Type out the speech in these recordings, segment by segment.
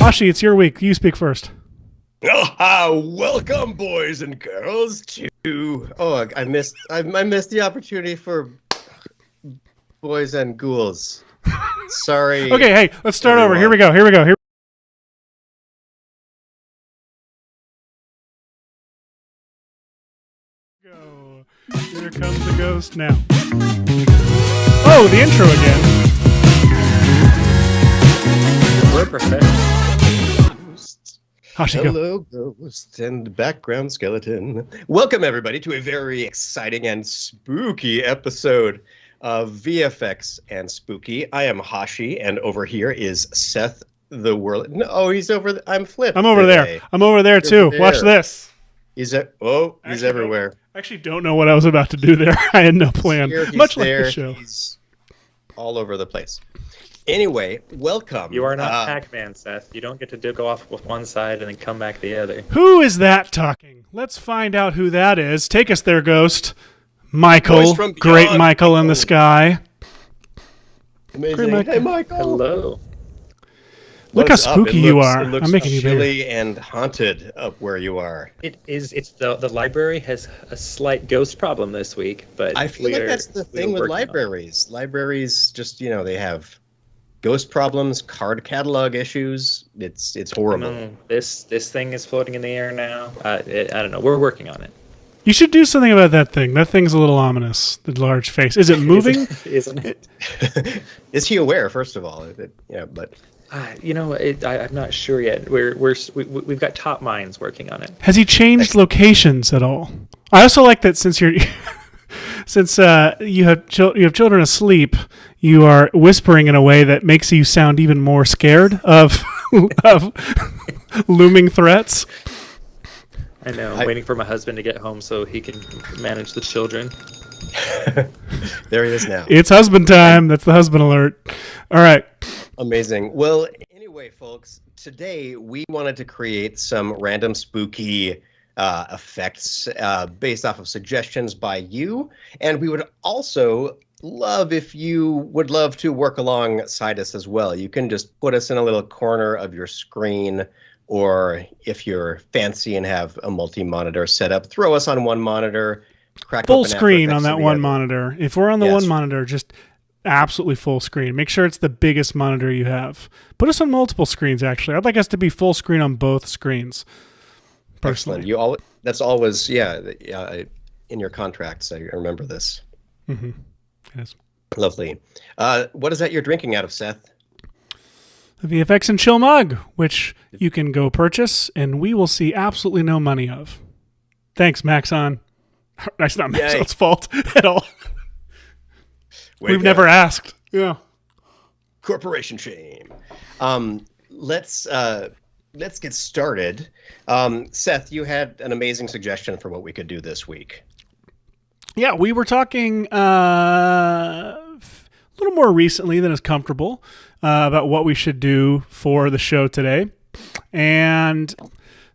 Hashi, it's your week. You speak first. Welcome, boys and girls, to I missed the opportunity for boys and ghouls. Sorry. Okay, hey, let's start over. Here we go. Here comes the ghost now. Oh, the intro again. We're professional. Hashi, Hello, ghost and background skeleton. Welcome, everybody, to a very exciting and spooky episode of VFX and Spooky. I am Hashi, and over here is Seth the World. No, he's over. I'm Flip. I'm over today. there. I'm over there, too. There. Watch this. He's everywhere. I actually don't know what I was about to do there. I had no plan. He's Much there. like the show. He's all over the place. Anyway, welcome. You are not Pac-Man, Seth. You don't get to go off with one side and then come back the other. Who is that talking? Let's find out who that is. Take us there, Ghost. Michael. Great Michael in the sky. Amazing. Great Michael. Hey, Michael. Hello. Look how spooky you are. It looks I'm making you chilly bigger. and haunted up where you are. It's the library has a slight ghost problem this week, but I feel like that's the thing with libraries. Libraries just, they have ghost problems, card catalog issues. It's horrible. This thing is floating in the air now. I don't know. We're working on it. You should do something about that thing. That thing's a little ominous. The large face. Is it moving? Isn't it? Is he aware? First of all, but. I'm not sure yet. We've got top minds working on it. Has he changed locations at all? I also like that since you have children asleep, you are whispering in a way that makes you sound even more scared of looming threats. I know. I'm waiting for my husband to get home so he can manage the children. There he is now. It's husband time. That's the husband alert. All right. Amazing. Well, anyway, folks, today we wanted to create some random spooky effects based off of suggestions by you. And we would also love if you would love to work alongside us as well. You can just put us in a little corner of your screen, or if you're fancy and have a multi-monitor setup, throw us on one monitor. Full screen on that one monitor. If we're on the one monitor, just absolutely full screen. Make sure it's the biggest monitor you have. Put us on multiple screens, actually. I'd like us to be full screen on both screens, personally. Excellent. That's always, in your contracts. I remember this. Mm-hmm. Yes. Lovely. What is that you're drinking out of, Seth? The VFX and Chill mug, which you can go purchase, and we will see absolutely no money of. Thanks, Maxon. That's not Maxon's fault at all. We've never asked. Yeah. Corporation shame. Let's get started. Seth, you had an amazing suggestion for what we could do this week. Yeah, we were talking a little more recently than is comfortable about what we should do for the show today. And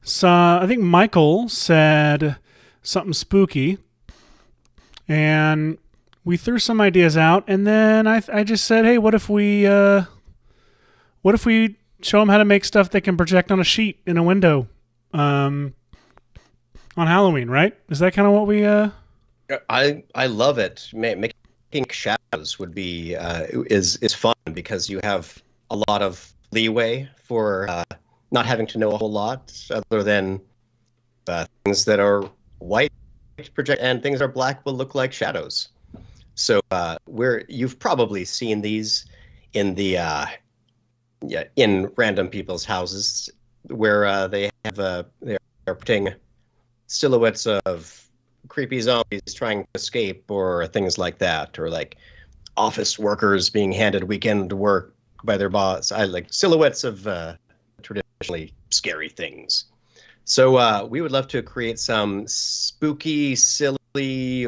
so I think Michael said something spooky, and we threw some ideas out, and then I just said, hey, what if we show them how to make stuff they can project on a sheet in a window on Halloween, right? Is that kind of what we... I love it. Making shadows would be is fun because you have a lot of leeway for not having to know a whole lot other than things that are white project and things that are black will look like shadows. So you've probably seen these in the in random people's houses where they have they're putting silhouettes of creepy zombies trying to escape or things like that, or like office workers being handed weekend work by their boss. I like silhouettes of traditionally scary things. So we would love to create some spooky, silly,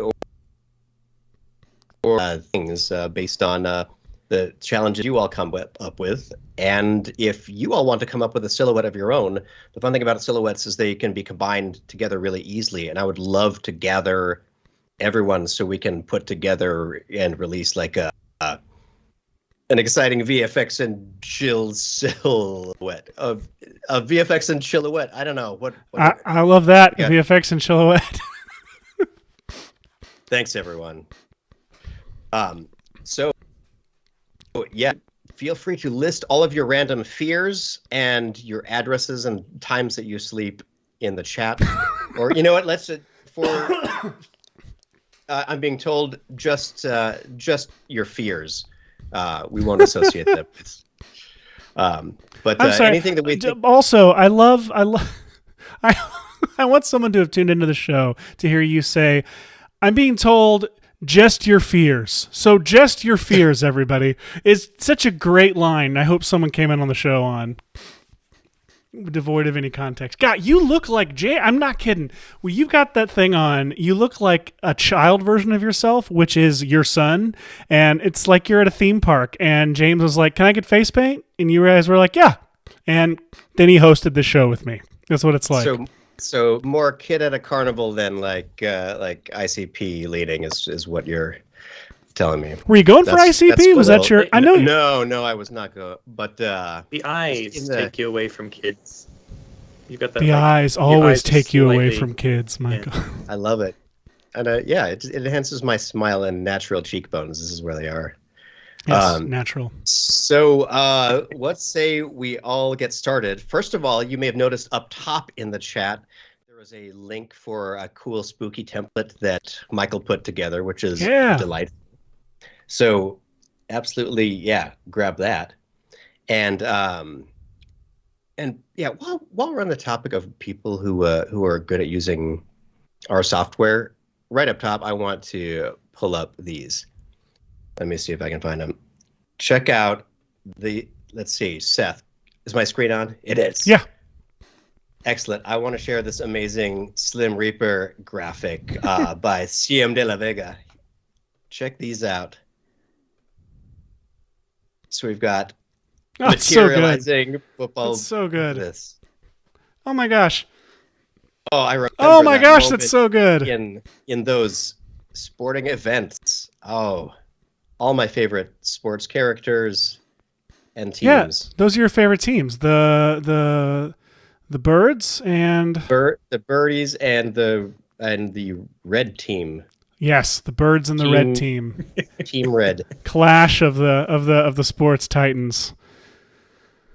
or things based on the challenges you all come up with. And if you all want to come up with a silhouette of your own, the fun thing about silhouettes is they can be combined together really easily. And I would love to gather everyone so we can put together and release like a an exciting VFX and chill silhouette. A VFX and silhouette. I don't know what. I love that VFX and silhouette. Thanks, everyone. So yeah, feel free to list all of your random fears and your addresses and times that you sleep in the chat. Or you know what? Let's I'm being told just your fears. We won't associate them. But I'm sorry. anything that we also, I want someone to have tuned into the show to hear you say, "I'm being told just your fears." So just your fears, everybody, is such a great line. I hope someone came in on the show on. Devoid of any context. God, you look like Jay. I'm not kidding. Well, you've got that thing on. You look like a child version of yourself, which is your son. And it's like you're at a theme park. And James was like, "Can I get face paint?" And you guys were like, "Yeah." And then he hosted the show with me. That's what it's like. So more kid at a carnival than like ICP leading is what you're telling me. Were you going for ICP? Was that your? I know. No, I was not going. But the eyes take you away from kids. You got that. The eyes always take you away from kids, Michael. Yeah. I love it, and it enhances my smile and natural cheekbones. This is where they are. Yes, natural. So let's say we all get started. First of all, you may have noticed up top in the chat there was a link for a cool spooky template that Michael put together, which is delightful. So absolutely, yeah, grab that. And yeah, while we're on the topic of people who are good at using our software, right up top, I want to pull up these. Let me see if I can find them. Check out let's see, Seth, is my screen on? It is. Yeah. Excellent. I want to share this amazing Slim Reaper graphic by CM de la Vega. Check these out. So we've got materializing football. That's so good. This. Oh my gosh. Oh, I remember. Oh my gosh, that's so good. In those sporting events. Oh, all my favorite sports characters and teams. Yeah, those are your favorite teams. The birds and the birdies and the red team. Yes, the birds and the red team. Team red. Clash of the sports titans.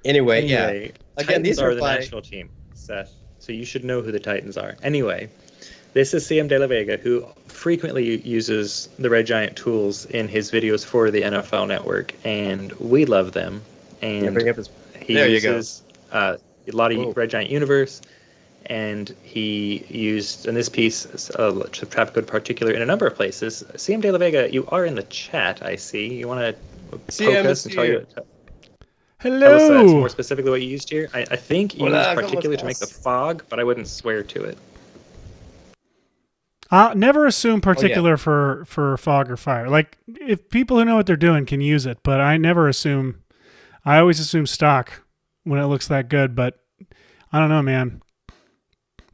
Anyway, yeah. Again, these are the national team, Seth. So you should know who the Titans are. Anyway, this is CM de la Vega, who frequently uses the Red Giant tools in his videos for the NFL Network, and we love them. And he uses a lot of Red Giant Universe. And he used, in this piece, traffic code particular in a number of places. CM de la Vega, you are in the chat, I see. You want to poke us and tell you? Hello. Tell us more specifically what you used here. I think you used particular to make the fog, but I wouldn't swear to it. Never assume particular for fog or fire. Like, if people who know what they're doing can use it, but I never assume. I always assume stock when it looks that good, but I don't know, man.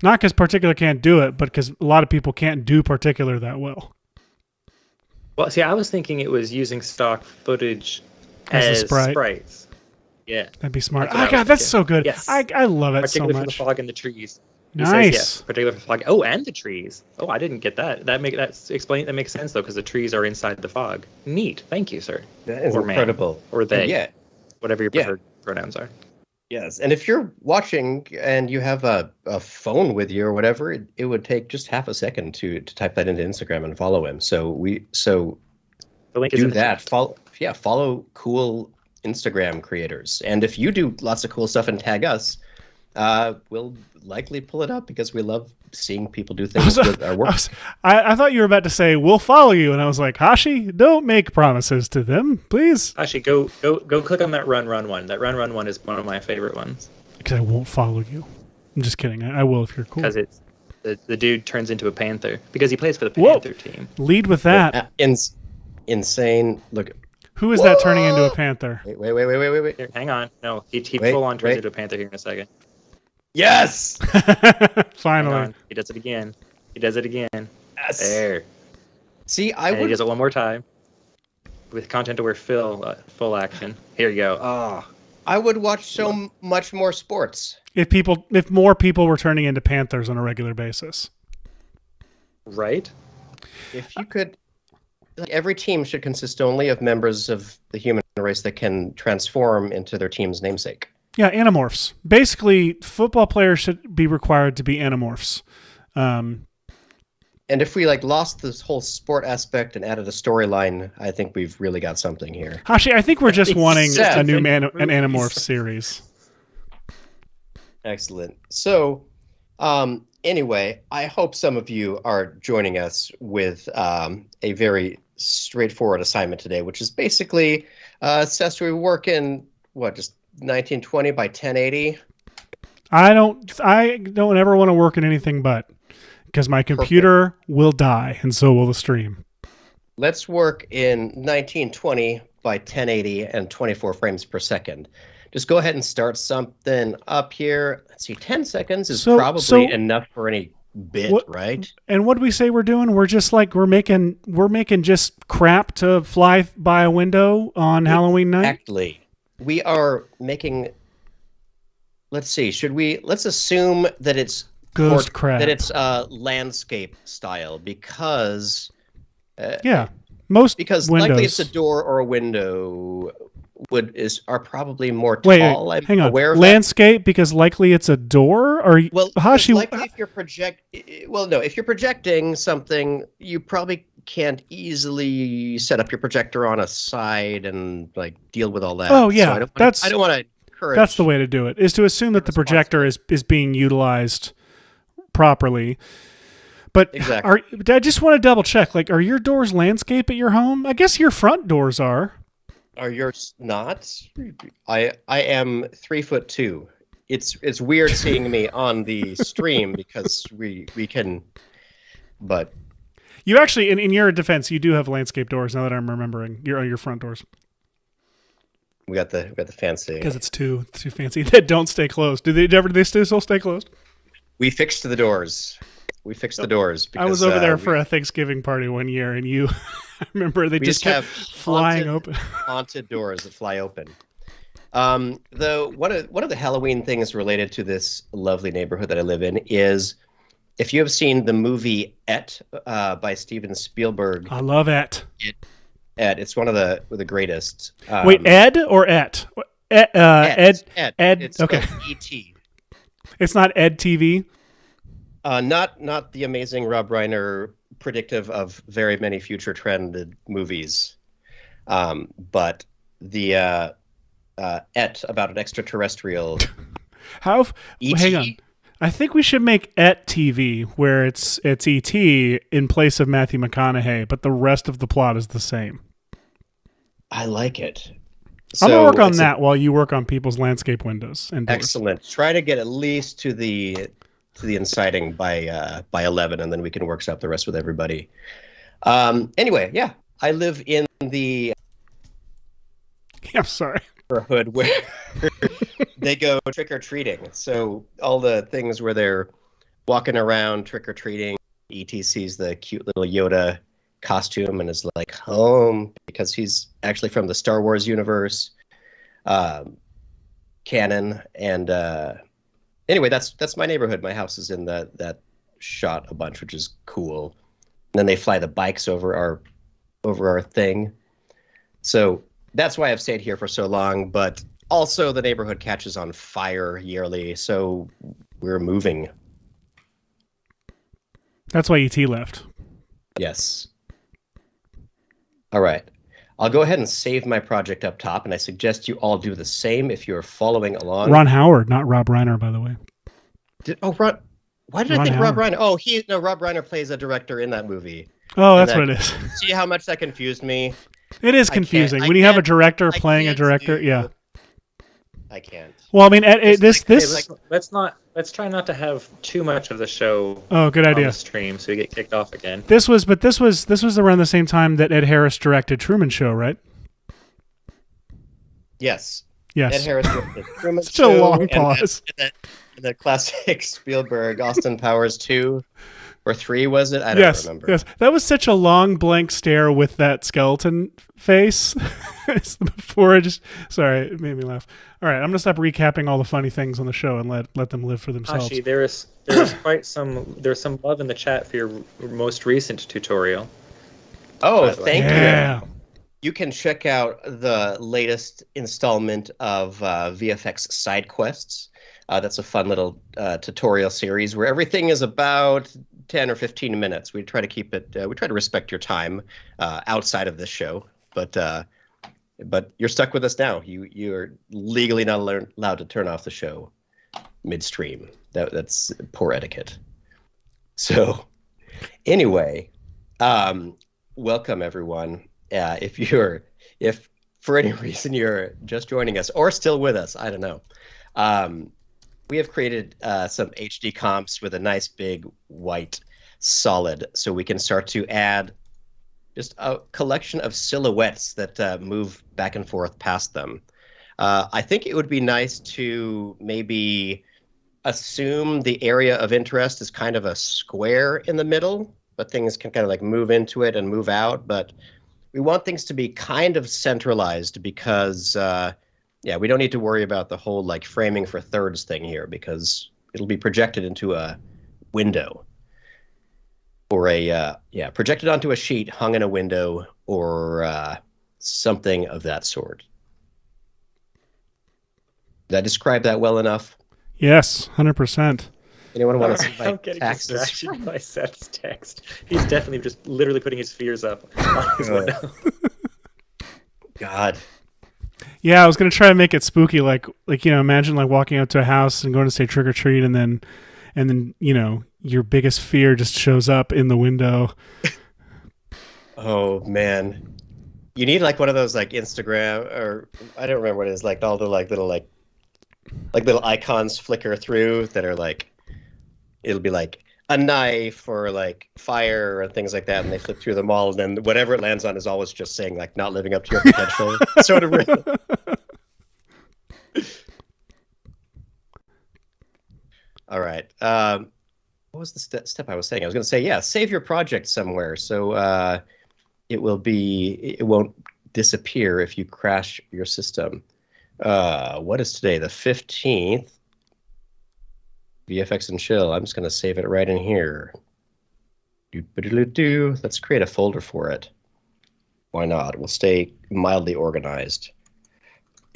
Not because particular can't do it, but because a lot of people can't do particular that well. Well, see, I was thinking it was using stock footage as sprites. Yeah. That'd be smart. Oh, God, that's so good. Yes. I love it so much. Particular for the fog and the trees. Nice. Says, yes, particular for the fog. Oh, and the trees. Oh, I didn't get that. That makes sense, though, because the trees are inside the fog. Neat. Thank you, sir. That is incredible. Or they. Yeah. Whatever your preferred pronouns are. Yes, and if you're watching and you have a phone with you or whatever, it would take just half a second to type that into Instagram and follow him. So the link is in the chat. Follow cool Instagram creators, and if you do lots of cool stuff and tag us, we'll likely pull it up because we love seeing people do things with our work. I thought you were about to say we'll follow you, and I was like, Hashi, don't make promises to them, please. Hashi, go click on that run one. That run one is one of my favorite ones. Because I won't follow you. I'm just kidding. I will if you're cool. Because it's the dude turns into a panther because he plays for the Panther team. Lead with that. Insane. Look. Who is that turning into a panther? Wait. Here, hang on. No, he full on turns into a panther here in a second. Yes! Finally. He does it again. He does it again. Yes. There. See, he does it one more time. with content aware full action. Here you go. I would watch so much more sports. If more people were turning into Panthers on a regular basis. Right? If you could, like, every team should consist only of members of the human race that can transform into their team's namesake. Yeah, Animorphs. Basically, football players should be required to be Animorphs. And if we lost this whole sport aspect and added a storyline, I think we've really got something here. Hashi, I think we're just wanting Seth. a new an Animorphs series. Excellent. So, anyway, I hope some of you are joining us with a very straightforward assignment today, which is basically, Seth, we work in, just 1920 by 1080? I don't ever want to work in anything but, because my computer will die, and so will the stream. Let's work in 1920 by 1080 and 24 frames per second. Just go ahead and start something up here. Let's see, 10 seconds is probably enough for any bit, right? And what do we say we're doing? We're just we're making just crap to fly by a window on Halloween night? Exactly. We are making, let's see, let's assume that it's ghost crap. That it's landscape style because because windows. Likely it's a door or a window are probably more tall. Wait, hang on. Aware of landscape that? Because likely it's a door, or Hashi, likely if you're if you're projecting something, you probably can't easily set up your projector on a side and deal with all that. Oh yeah, so I don't want to encourage. That's the way to do it. Is to assume that the projector is being utilized properly. But exactly. I just want to double check. Are your doors landscape at your home? I guess your front doors are. Are yours not? I am 3'2". It's weird seeing me on the stream because we can, but you actually in your defense you do have landscape doors now that I'm remembering your front doors. We got the fancy because it's too fancy that don't stay closed. Do they still stay closed? We fixed the doors. The doors. Because, I was over there for a Thanksgiving party one year, and I remember they just kept flying open. Haunted doors that fly open. Though one of the Halloween things related to this lovely neighborhood that I live in is, if you have seen the movie Et by Steven Spielberg. I love Et. It's one of the greatest. Wait, Ed or Et? Ed. It's okay. E.T. It's not Ed TV. Not the amazing Rob Reiner predictive of very many future trended movies, but the Et about an extraterrestrial. Hang on. I think we should make Et TV, where it's E.T. in place of Matthew McConaughey, but the rest of the plot is the same. I like it. I'm gonna work on that while you work on people's landscape windows and doors. Excellent. Try to get at least to the inciting by 11, and then we can workshop the rest with everybody. Anyway, yeah, I live in the. I'm sorry. Neighborhood where they go trick or treating. So all the things where they're walking around trick or treating. E.T. sees the cute little Yoda costume and is like home because he's actually from the Star Wars universe, canon. And anyway, that's my neighborhood. My house is in that shot a bunch, which is cool. And then they fly the bikes over our thing. So that's why I've stayed here for so long, but also the neighborhood catches on fire yearly, so we're moving. That's why E.T. left. Yes. All right. I'll go ahead and save my project up top, and I suggest you all do the same if you're following along. Ron Howard, not Rob Reiner, by the way. Ron? Why did I think Howard. Rob Reiner? Oh, Rob Reiner plays a director in that movie. Oh, that's what it is. See how much that confused me? It is confusing when you have a director playing a director. Yeah, I can't. Well, I mean, let's try not to have too much of the show. Oh, good idea. On the stream, so we get kicked off again. This was around the same time that Ed Harris directed Truman Show, right? Yes. Yes. Ed Harris wrote the Truman Such a Show, long pause. and the classic Spielberg Austin Powers 2 or 3, was it? I don't Yes, remember. yes. That was such a long blank stare with that skeleton face. Before I just, sorry, it made me laugh. All right, I'm gonna stop recapping all the funny things on the show and let them live for themselves. Hashi, there's there's some love in the chat for your most recent tutorial. Oh, thank Yeah. you. You can check out the latest installment of VFX Side Quests. That's a fun little tutorial series where everything is about 10 or 15 minutes. We try to keep it. We try to respect your time outside of this show, but you're stuck with us now. You're legally not allowed to turn off the show midstream. That's poor etiquette. So, anyway, welcome everyone. If for any reason you're just joining us or still with us, I don't know. We have created some HD comps with a nice big white solid, so we can start to add just a collection of silhouettes that move back and forth past them. I think it would be nice to maybe assume the area of interest is kind of a square in the middle, but things can kind of like move into it and move out. But we want things to be kind of centralized because, we don't need to worry about the whole like framing for thirds thing here because it'll be projected into a window or projected onto a sheet hung in a window or something of that sort. Did I describe that well enough? Yes, 100%. Anyone want to see my I'm getting taxes? distracted by Seth's text. He's definitely just literally putting his fears up on his window. God. Yeah, I was gonna try to make it spooky, like imagine like walking up to a house and going to say trick or treat, and then your biggest fear just shows up in the window. Oh man, you need like one of those like Instagram or I don't remember what it is, like all the like little icons flicker through that are like it'll be like a knife or like fire and things like that, and they flip through them all, and then whatever it lands on is always just saying like not living up to your potential. Sort of real. All right. What was the step I was saying? I was going to say, yeah, save your project somewhere so it won't disappear if you crash your system. What is today? The 15th. VFX and chill. I'm just going to save it right in here. Let's create a folder for it. Why not? We'll stay mildly organized.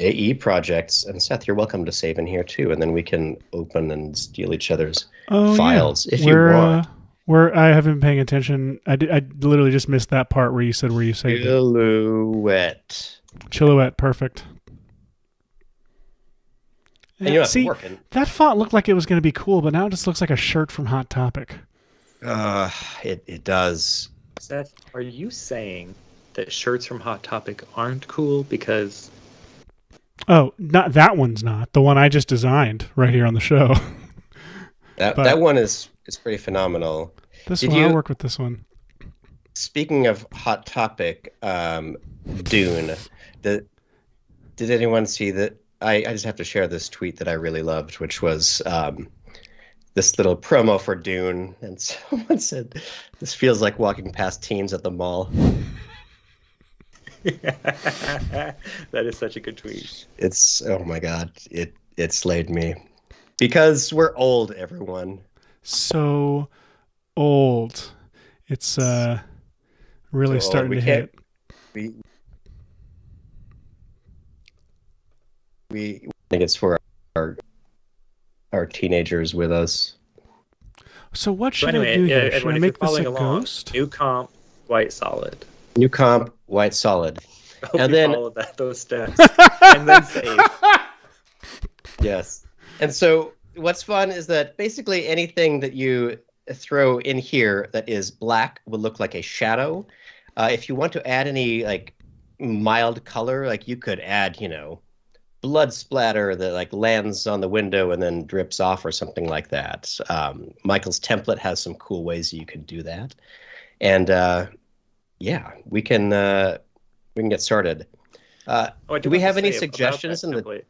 AE projects, and Seth, you're welcome to save in here too, and then we can open and steal each other's files if you want. I haven't been paying attention. I literally just missed that part where you said where you saved it. Chilhouette, perfect. And you know, see, that font looked like it was going to be cool, but now it just looks like a shirt from Hot Topic. It does. Seth, are you saying that shirts from Hot Topic aren't cool because... Oh, not that one's not. The one I just designed right here on the show. That one is pretty phenomenal. I'll work with this one. Speaking of Hot Topic, Dune, did anyone see that? I just have to share this tweet that I really loved, which was this little promo for Dune. And someone said, "This feels like walking past teens at the mall." That is such a good tweet. Oh my God. It slayed me. Because we're old, everyone. So old. It's really so starting to hit. We think it's for our teenagers with us. So what should I do here? Should I make this a ghost? New comp, white solid. New comp, white solid. And then all of those steps. And then save. Yes. And so what's fun is that basically anything that you throw in here that is black will look like a shadow. If you want to add any like mild color, like you could add, blood splatter that like lands on the window and then drips off or something like that. Michael's template has some cool ways you could do that. And we can get started. Do we have any suggestions in the template?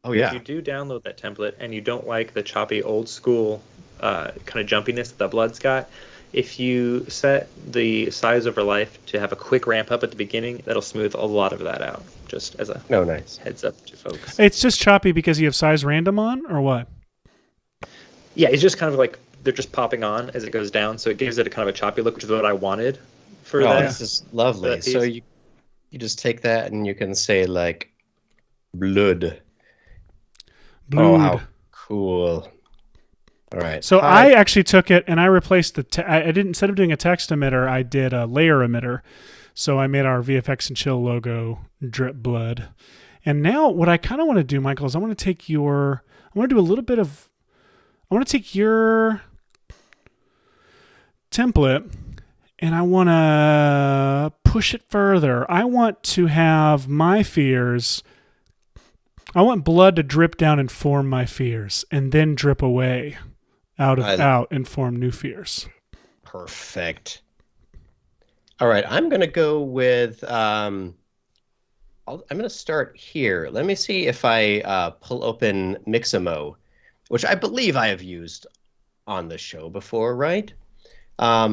Oh yeah. If you do download that template and you don't like the choppy old school kind of jumpiness that the Blood's got, if you set the size over life to have a quick ramp up at the beginning, that'll smooth a lot of that out. Just as a nice heads up to folks. It's just choppy because you have size random on, or what? Yeah, it's just kind of like they're just popping on as it goes down, so it gives it a kind of a choppy look, which is what I wanted for that. This is lovely. So you just take that and you can say like blood. Oh, how cool. All right. So I actually took it and I replaced I didn't, instead of doing a text emitter, I did a layer emitter. So I made our VFX and Chill logo drip blood. And now what I kind of want to do, Michael, is I want to take your template and I want to push it further. I want to have my fears. I want blood to drip down and form my fears and then drip away out and form new fears. Perfect. All right, I'm going to go with I'm going to start here. Let me see if I pull open Mixamo, which I believe I have used on the show before, right? Let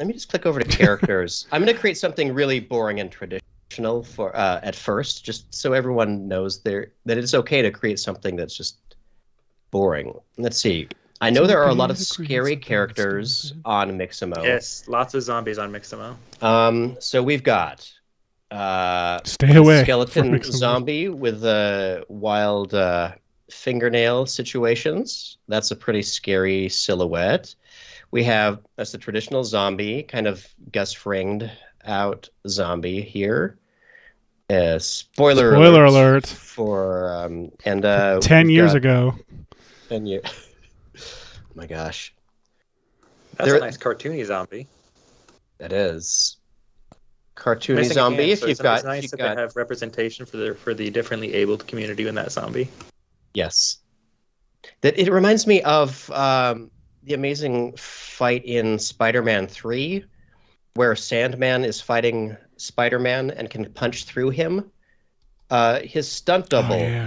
me just click over to characters. I'm going to create something really boring and traditional for at first, just so everyone knows that it's okay to create something that's just boring. Let's see. I know there are a lot of scary characters on Mixamo. Yes, lots of zombies on Mixamo. So we've got stay away skeleton zombie with wild fingernail situations. That's a pretty scary silhouette. We have that's the traditional zombie, kind of Gus Fringed out zombie here. Spoiler alert for 10 years ago. 10 years. Oh my gosh. That's a nice cartoony zombie. That is. Cartoony zombie. So it's nice that they have representation for the differently abled community in that zombie. Yes. That it reminds me of the amazing fight in Spider-Man 3, where Sandman is fighting Spider-Man and can punch through him. His stunt double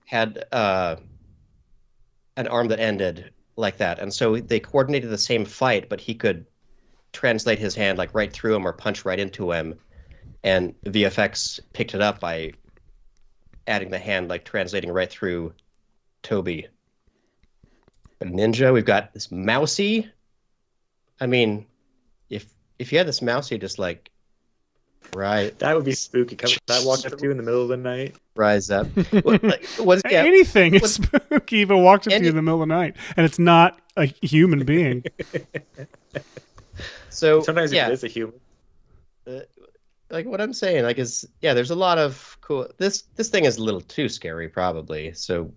had an arm that ended like that, and so they coordinated the same fight, but he could translate his hand like right through him or punch right into him, and VFX picked it up by adding the hand like translating right through Toby. A ninja. We've got this mousy. I mean, if you had this mousy just like that would be spooky. That walked up to you in the middle of the night. Rise up. Anything is spooky if it walks up to you in the middle of the night and it's not a human being. So sometimes it is a human. Like what I'm saying, like there's a lot of cool. This thing is a little too scary, probably. So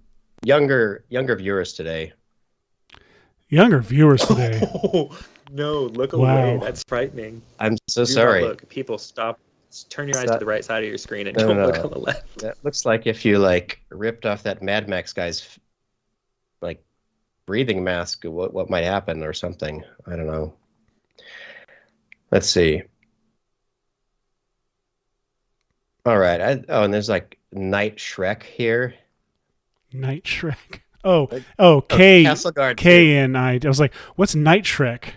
younger viewers today. Oh, no, look away. That's frightening. I'm so sorry. Look, people, stop. Turn your eyes to the right side of your screen and don't look on the left. That looks like if you ripped off that Mad Max guy's breathing mask, what might happen or something. I don't know. Let's see. All right. And there's Night Shrek here. Night Shrek. K Castleguard K N I. I was like, what's Night Shrek?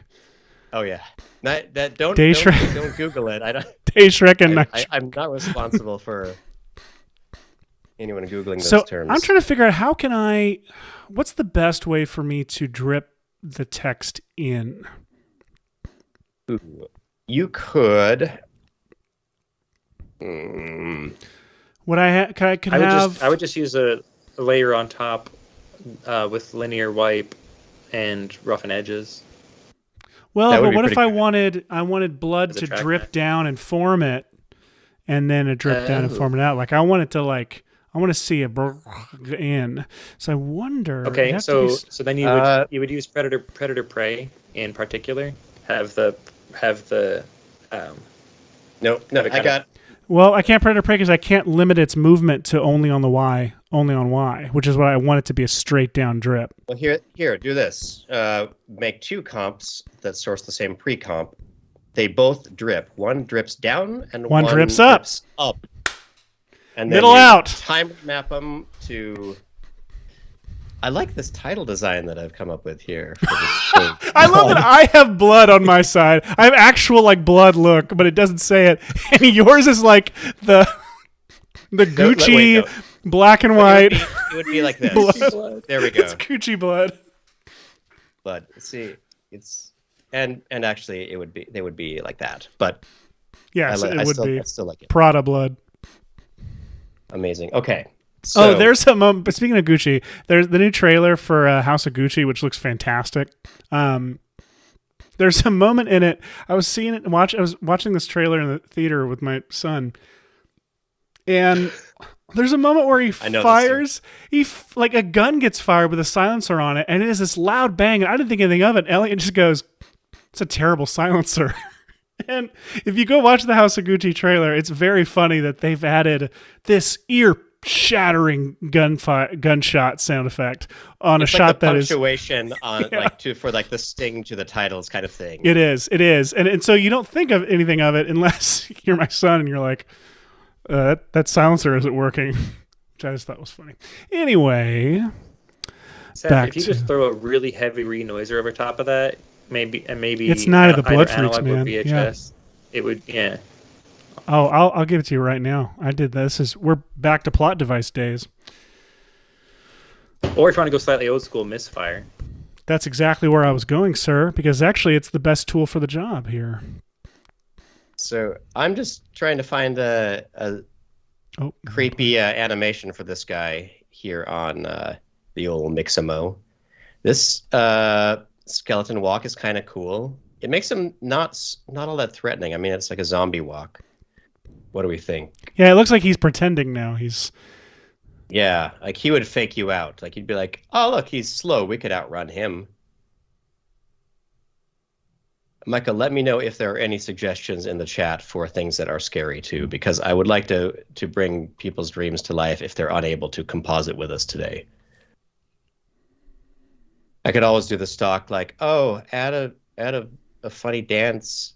Oh yeah. Don't Google it. I don't. Day Shrek and Night Shrek. I'm not responsible for anyone googling those terms. I'm trying to figure out what's the best way for me to drip the text in. Ooh, you could. What I would just use a layer on top with linear wipe and roughen edges. Well, but what if I wanted blood to drip down and form it, and then it drip down and form it out? Like I want it to I want to see it in. So I wonder. Okay, so then you would use predator prey in particular. Have the no, I got. Well, I can't predator prey because I can't limit its movement to only on Y, which is why I want it to be a straight down drip. Well, here, do this. Make two comps that source the same pre-comp. They both drip. One drips down and one drips up. and then Middle you out. time map them to. I like this title design that I've come up with here. For this show. I love that I have blood on my side. I have actual like blood look, but it doesn't say it. And yours is like the Gucci black and white. It would be like this. Blood. There we go. It's Gucci blood. But see, it's and actually they would be like that. But Yes, it would be I still like it. Prada blood. Amazing. Okay. So, there's a moment. But speaking of Gucci, there's the new trailer for House of Gucci, which looks fantastic. There's a moment in it. I was seeing it. I was watching this trailer in the theater with my son, and there's a moment where he fires. Like a gun gets fired with a silencer on it, and it is this loud bang. And I didn't think anything of it. Elliot just goes, "It's a terrible silencer." And if you go watch the House of Gucci trailer, it's very funny that they've added this ear-shattering gunshot sound effect on it's a shot the that is punctuation on for the sting to the titles kind of thing. It is, and so you don't think of anything of it unless you're my son and you're like, that silencer isn't working, which I just thought was funny. Anyway, Seth, if you just throw a really heavy re-noiser over top of that. Maybe it's Night of the Blood Freaks, man. VHS, it would, Oh, I'll give it to you right now. I did this. We're back to plot device days. Or if you want to go slightly old school, Misfire. That's exactly where I was going, sir. Because actually, it's the best tool for the job here. So I'm just trying to find a creepy animation for this guy here on the old Mixamo. This skeleton walk is kind of cool. It makes him not all that threatening. I mean, it's like a zombie walk. What do we think? Yeah, it looks like he's pretending now. Yeah, like he would fake you out. Like he'd be like, "Oh, look, he's slow. We could outrun him." Micah, let me know if there are any suggestions in the chat for things that are scary too, because I would like to bring people's dreams to life if they're unable to composite with us today. I could always do the stock like, oh, add a funny dance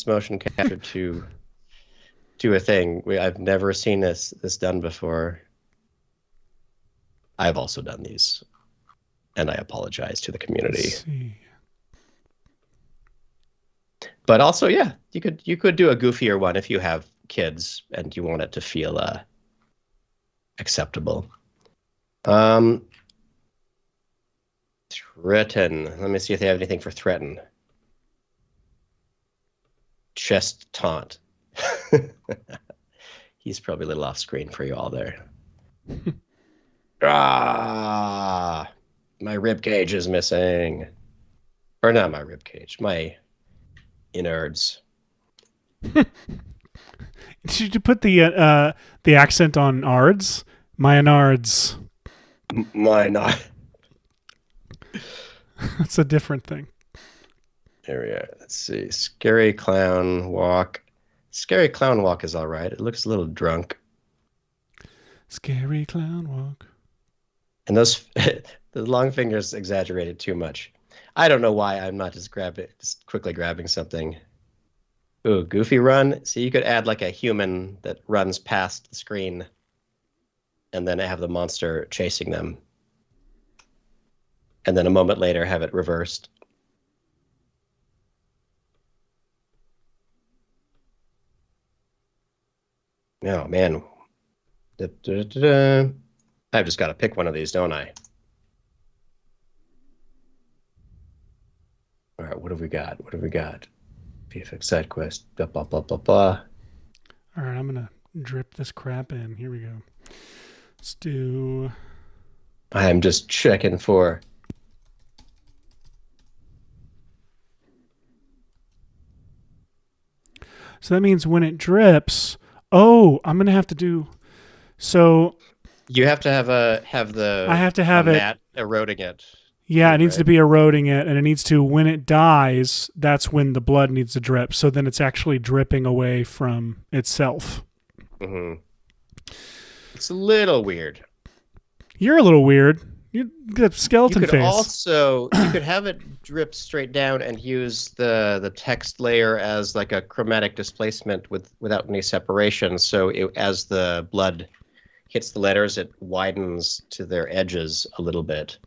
motion capture to a thing. I've never seen this done before. I've also done these, and I apologize to the community. Let's see. But also, yeah, you could do a goofier one if you have kids and you want it to feel acceptable. Threaten. Let me see if they have anything for threaten. Chest taunt. He's probably a little off screen for you all there. My rib cage is missing. Or not my rib cage, my innards. Did you put the accent on ards? My innards. My not. That's a different thing. Here we are. Let's see. Scary clown walk. Scary clown walk is all right. It looks a little drunk. Scary clown walk. And those the long fingers exaggerated too much. I don't know why I'm not just quickly grabbing something. Ooh, goofy run. See, you could add like a human that runs past the screen and then have the monster chasing them. And then a moment later have it reversed. Oh, man. I've just got to pick one of these, don't I? All right, what have we got? VFX side quest. Blah, blah, blah, blah, blah. All right, I'm going to drip this crap in. Here we go. Let's do... I'm just checking for... So that means when it drips... Oh, I'm going to have to do... So... You have to have I have to have it... mat eroding it. Yeah, it needs to be eroding it, and it needs to, when it dies, that's when the blood needs to drip. So then it's actually dripping away from itself. Mm-hmm. It's a little weird. You're a little weird. You get skeleton You could face. also you could have it drip straight down and use the text layer as like a chromatic displacement without any separation. So as the blood hits the letters, it widens to their edges a little bit.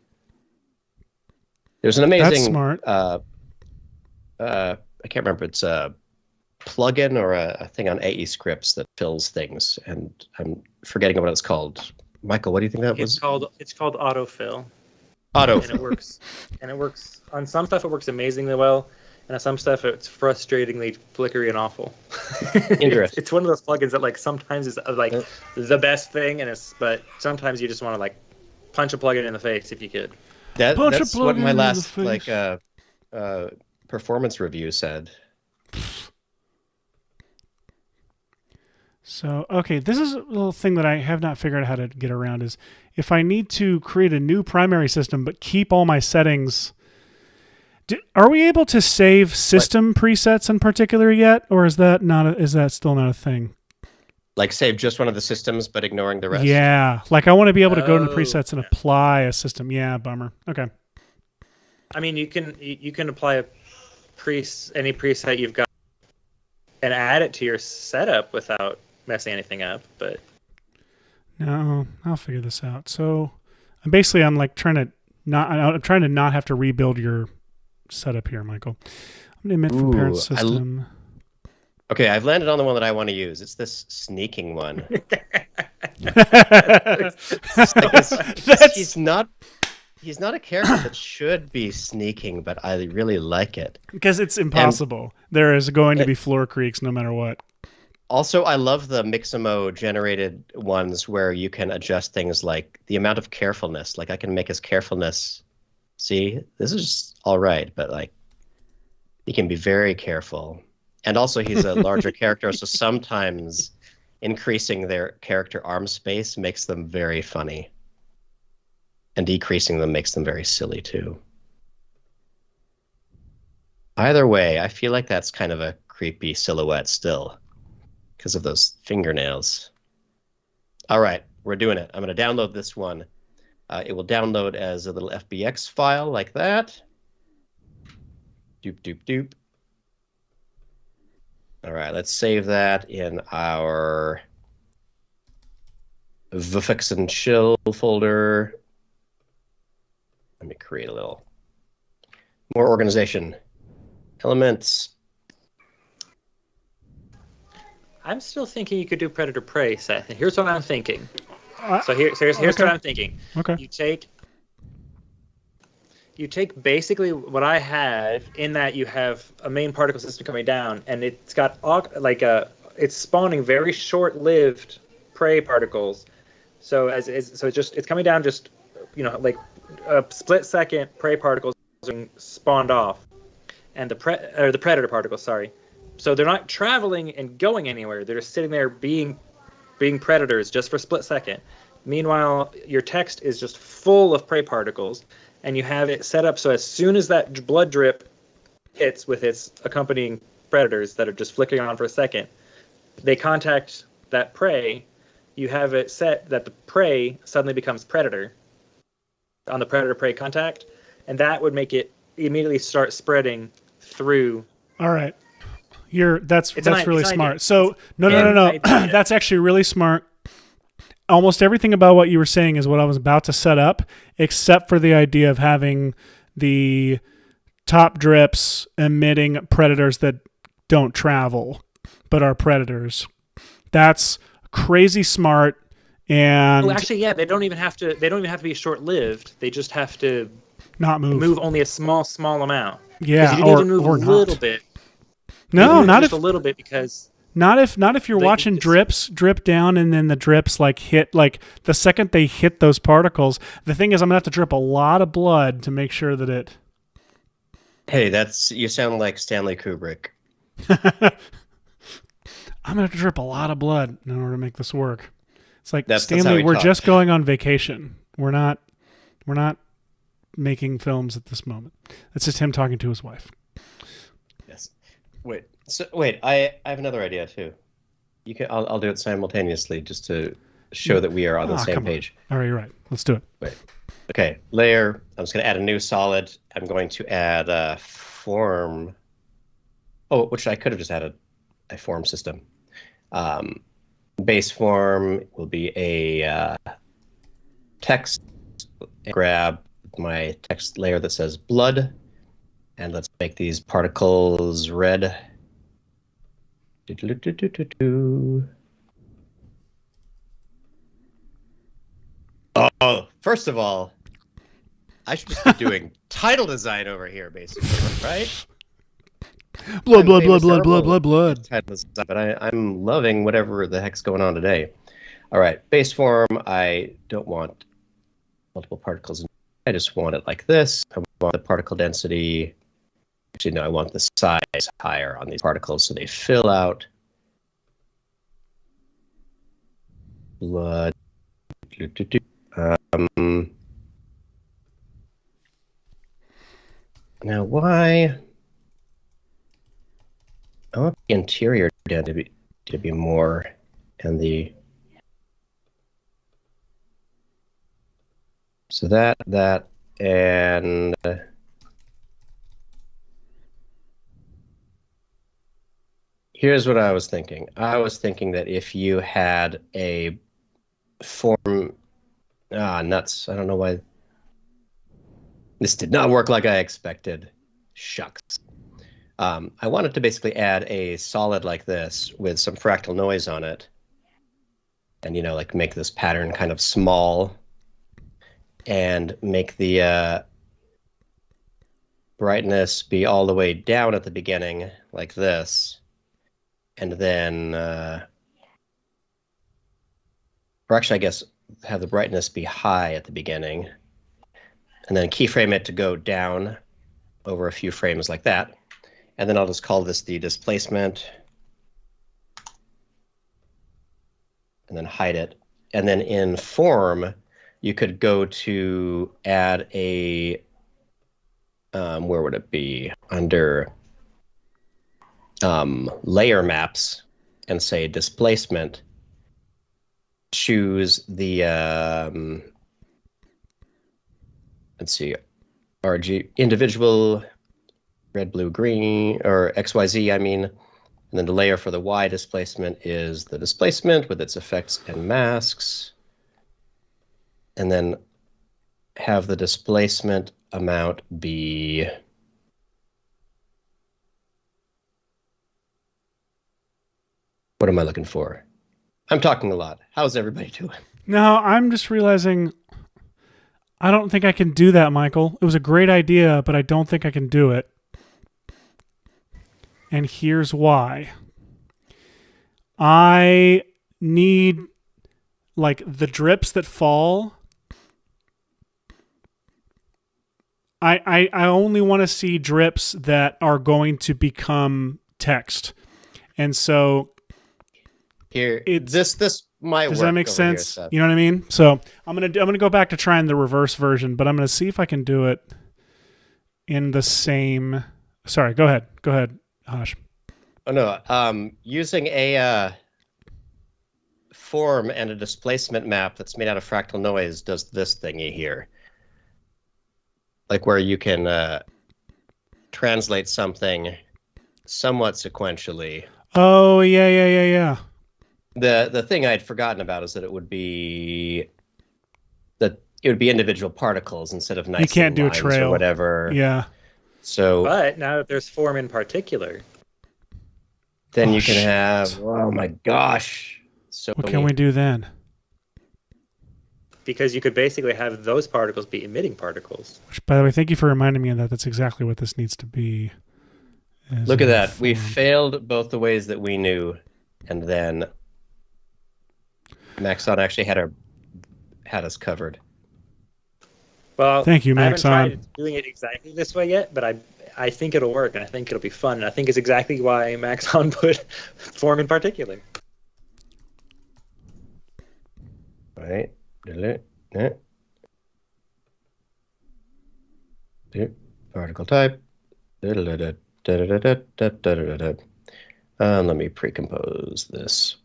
There's an amazing. That's smart. I can't remember. It's a plugin or a thing on AE scripts that fills things, and I'm forgetting what it's called. Michael, what do you think that was? It's called autofill. Auto. And it works on some stuff. It works amazingly well, and on some stuff it's frustratingly flickery and awful. Interesting. It's one of those plugins that like sometimes is like the best thing, but sometimes you just want to like punch a plugin in the face if you could. That's what my last performance review said. So, okay, this is a little thing that I have not figured out how to get around is if I need to create a new primary system but keep all my settings, are we able to save system presets in particular yet, or is that still not a thing? Like save just one of the systems but ignoring the rest? Yeah, like I want to be able to go into the presets and apply a system. Yeah, bummer. Okay. I mean, you can apply any preset you've got and add it to your setup without messing anything up, but no, I'll figure this out. So I'm like trying to not have to rebuild your setup here, Michael. I'm gonna emit from parent system. Okay, I've landed on the one that I want to use. It's this sneaking one. He's not a character that should be sneaking, but I really like it. Because it's impossible. There is going to be floor creaks no matter what. Also, I love the Mixamo generated ones where you can adjust things like the amount of carefulness. Like I can make his carefulness. See, this is all right, but like he can be very careful. And also he's a larger character, so sometimes increasing their character arm space makes them very funny. And decreasing them makes them very silly too. Either way, I feel like that's kind of a creepy silhouette still because of those fingernails. All right, we're doing it. I'm going to download this one. It will download as a little FBX file like that. Doop, doop, doop. All right, let's save that in our VFX and chill folder. Let me create a little more organization. Elements. I'm still thinking you could do predator prey, Seth. And here's what I'm thinking. Here's what I'm thinking. Okay. You take basically what I have in that you have a main particle system coming down, and it's got it's spawning very short-lived prey particles. So it's coming down just like a split second prey particles being spawned off, and the predator particles. Sorry. So they're not traveling and going anywhere. They're just sitting there being predators just for a split second. Meanwhile, your text is just full of prey particles, and you have it set up so as soon as that blood drip hits with its accompanying predators that are just flickering on for a second, they contact that prey. You have it set that the prey suddenly becomes predator on the predator-prey contact, and that would make it immediately start spreading through. All right. That's really smart. So no. That's actually really smart. Almost everything about what you were saying is what I was about to set up, except for the idea of having the top drips emitting predators that don't travel but are predators. That's crazy smart. And actually, yeah, they don't even have to be short-lived. They just have to not move only a small amount. Yeah, you need to move a little bit. No, not just a little bit, because not if you're watching drips drip down and then the drips like hit, like the second they hit those particles. The thing is, I'm gonna have to drip a lot of blood to make sure that it. Hey, you sound like Stanley Kubrick. I'm gonna have to drip a lot of blood in order to make this work. It's like, Stanley, we're just going on vacation. We're not making films at this moment. It's just him talking to his wife. Yes. Wait. I have another idea too. I'll do it simultaneously just to show that we are on the same page. All right, you're right. Let's do it. Wait. Okay, layer. I'm just going to add a new solid. I'm going to add a form. Oh, which I could have just added a form system. Base form will be a text. Grab my text layer that says blood, and let's make these particles red. Oh, first of all, I should just be doing title design over here, basically, right? Blood, blood, blood, blood, blood, blood, blood. Title design, but I'm loving whatever the heck's going on today. All right, base form. I don't want multiple particles. I just want it like this. I want the particle density. Actually, no, I want the size higher on these particles so they fill out. Blood. Now, why? I want the interior to be more, and the so that and here's what I was thinking. I was thinking that if you had a form, nuts. I don't know why this did not work like I expected. Shucks. I wanted to basically add a solid like this with some fractal noise on it. And, like make this pattern kind of small and make the brightness be all the way down at the beginning like this. And then, or actually, I guess, have the brightness be high at the beginning. And then keyframe it to go down over a few frames like that. And then I'll just call this the displacement. And then hide it. And then in form, you could go to add a, where would it be? Under layer maps and say displacement. Choose the, let's see, RG, individual, red, blue, green, or XYZ, I mean. And then the layer for the Y displacement is the displacement with its effects and masks. And then have the displacement amount be... What am I looking for? I'm talking a lot. How's everybody doing? No, I'm just realizing I don't think I can do that, Michael. It was a great idea, but I don't think I can do it. And here's why. I need, like, the drips that fall. I only want to see drips that are going to become text. And so here, this might work. Does that make sense? Here, you know what I mean? So I'm gonna go back to trying the reverse version, but I'm gonna see if I can do it in the same. Sorry, go ahead, Hash. Oh no, using a form and a displacement map that's made out of fractal noise does this thingy here, like where you can translate something somewhat sequentially. Oh yeah. The thing I'd forgotten about is that it would be individual particles instead of nice. You can't do a trail or whatever. Yeah. So, but now that there's form in particular, then you can have. Oh my gosh! So what can we do then? Because you could basically have those particles be emitting particles. Which, by the way, thank you for reminding me of that. That's exactly what this needs to be. Look at that. We failed both the ways that we knew, and then Maxon actually had us covered. Well, thank you, Maxon. I haven't tried doing it exactly this way yet, but I think it'll work, and I think it'll be fun. And I think it's exactly why Maxon put form in particular. Right. Particle type. Let me pre-compose this.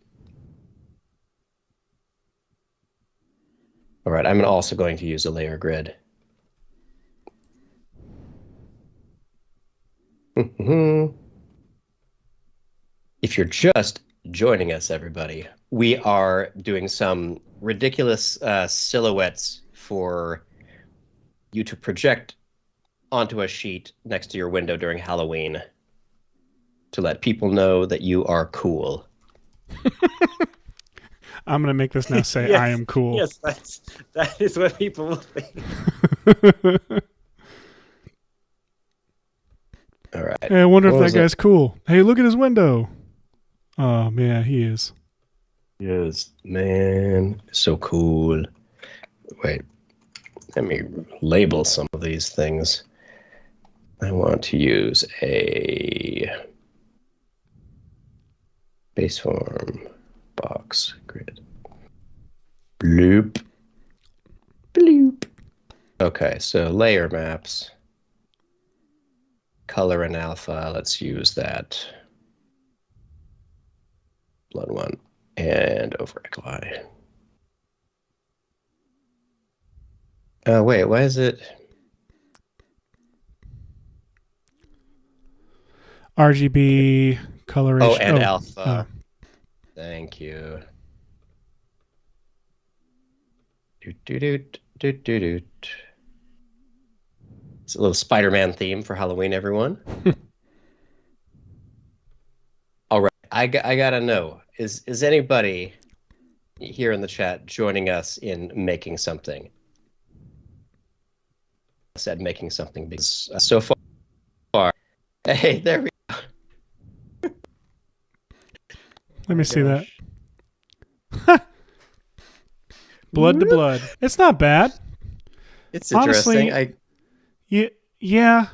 All right, I'm also going to use a layer grid. If you're just joining us, everybody, we are doing some ridiculous silhouettes for you to project onto a sheet next to your window during Halloween to let people know that you are cool. I'm gonna make this now say Yes, I am cool. Yes, that is what people will think. All right. Hey, I wonder if that guy's cool. Hey, look at his window. Oh man, he is. Yes, man, so cool. Wait, let me label some of these things. I want to use a base form box grid. Bloop. Bloop. Okay, so layer maps. Color and alpha, let's use that. Blood one. And over XY. Wait, why is it? RGB coloration. Oh, and alpha. Oh. Thank you. Doot. It's a little Spider-Man theme for Halloween, everyone. All right, I gotta know, is anybody here in the chat joining us in making something? I said making something because so far. Hey, there we go. Let me see that. Blood to blood. It's not bad. It's interesting. Honestly, yeah.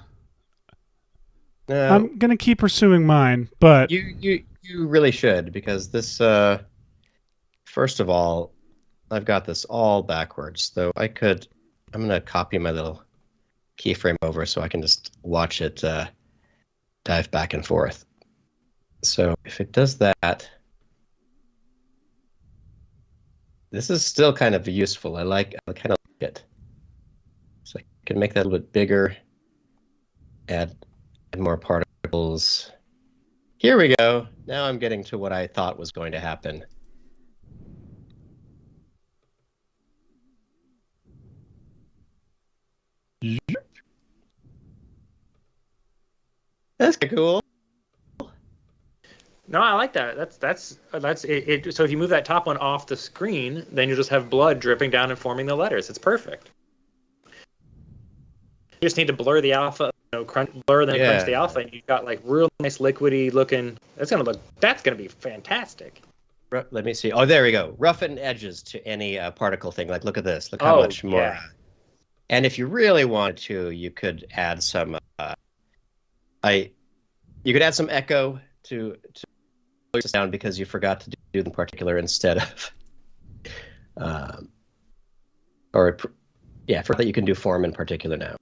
I'm gonna keep pursuing mine, but you really should, because this first of all, I've got this all backwards, though I'm gonna copy my little keyframe over so I can just watch it dive back and forth. So if it does that, this is still kind of useful. I kind of like it. So I can make that a little bit bigger, add more particles. Here we go. Now I'm getting to what I thought was going to happen. That's cool. No, I like that. That's it. So if you move that top one off the screen, then you'll just have blood dripping down and forming the letters. It's perfect. You just need to blur the alpha, blur then crunch the alpha, and you've got like real nice liquidy looking. That's gonna be fantastic. Let me see. Oh, there we go. Roughen edges to any particle thing. Like, look at this. Look how much more. Yeah. And if you really wanted to, you could add some. You could add some echo to this down because you forgot to do them particular instead of. For that you can do form in particular now.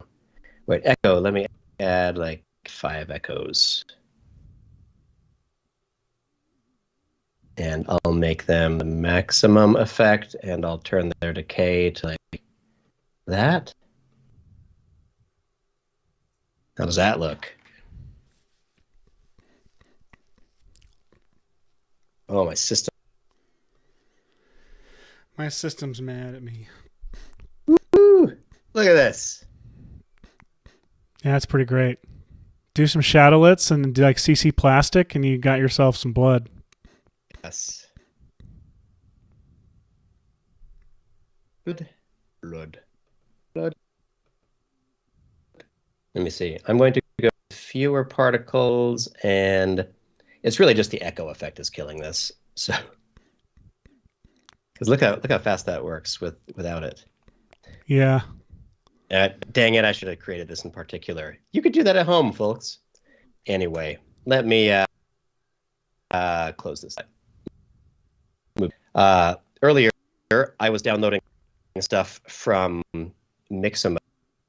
Wait, echo. Let me add like 5 echoes. And I'll make them the maximum effect, and I'll turn their decay to like that. How does that look? Oh, my system. My system's mad at me. Woo! Look at this. Yeah, that's pretty great. Do some shadowlets and do like CC plastic, and you got yourself some blood. Yes. Good. Blood. Let me see. I'm going to go with fewer particles, and it's really just the echo effect is killing this. So, because look how fast that works without it. Yeah. Dang it! I should have created this in particular. You could do that at home, folks. Anyway, let me close this. Earlier, I was downloading stuff from Mixamo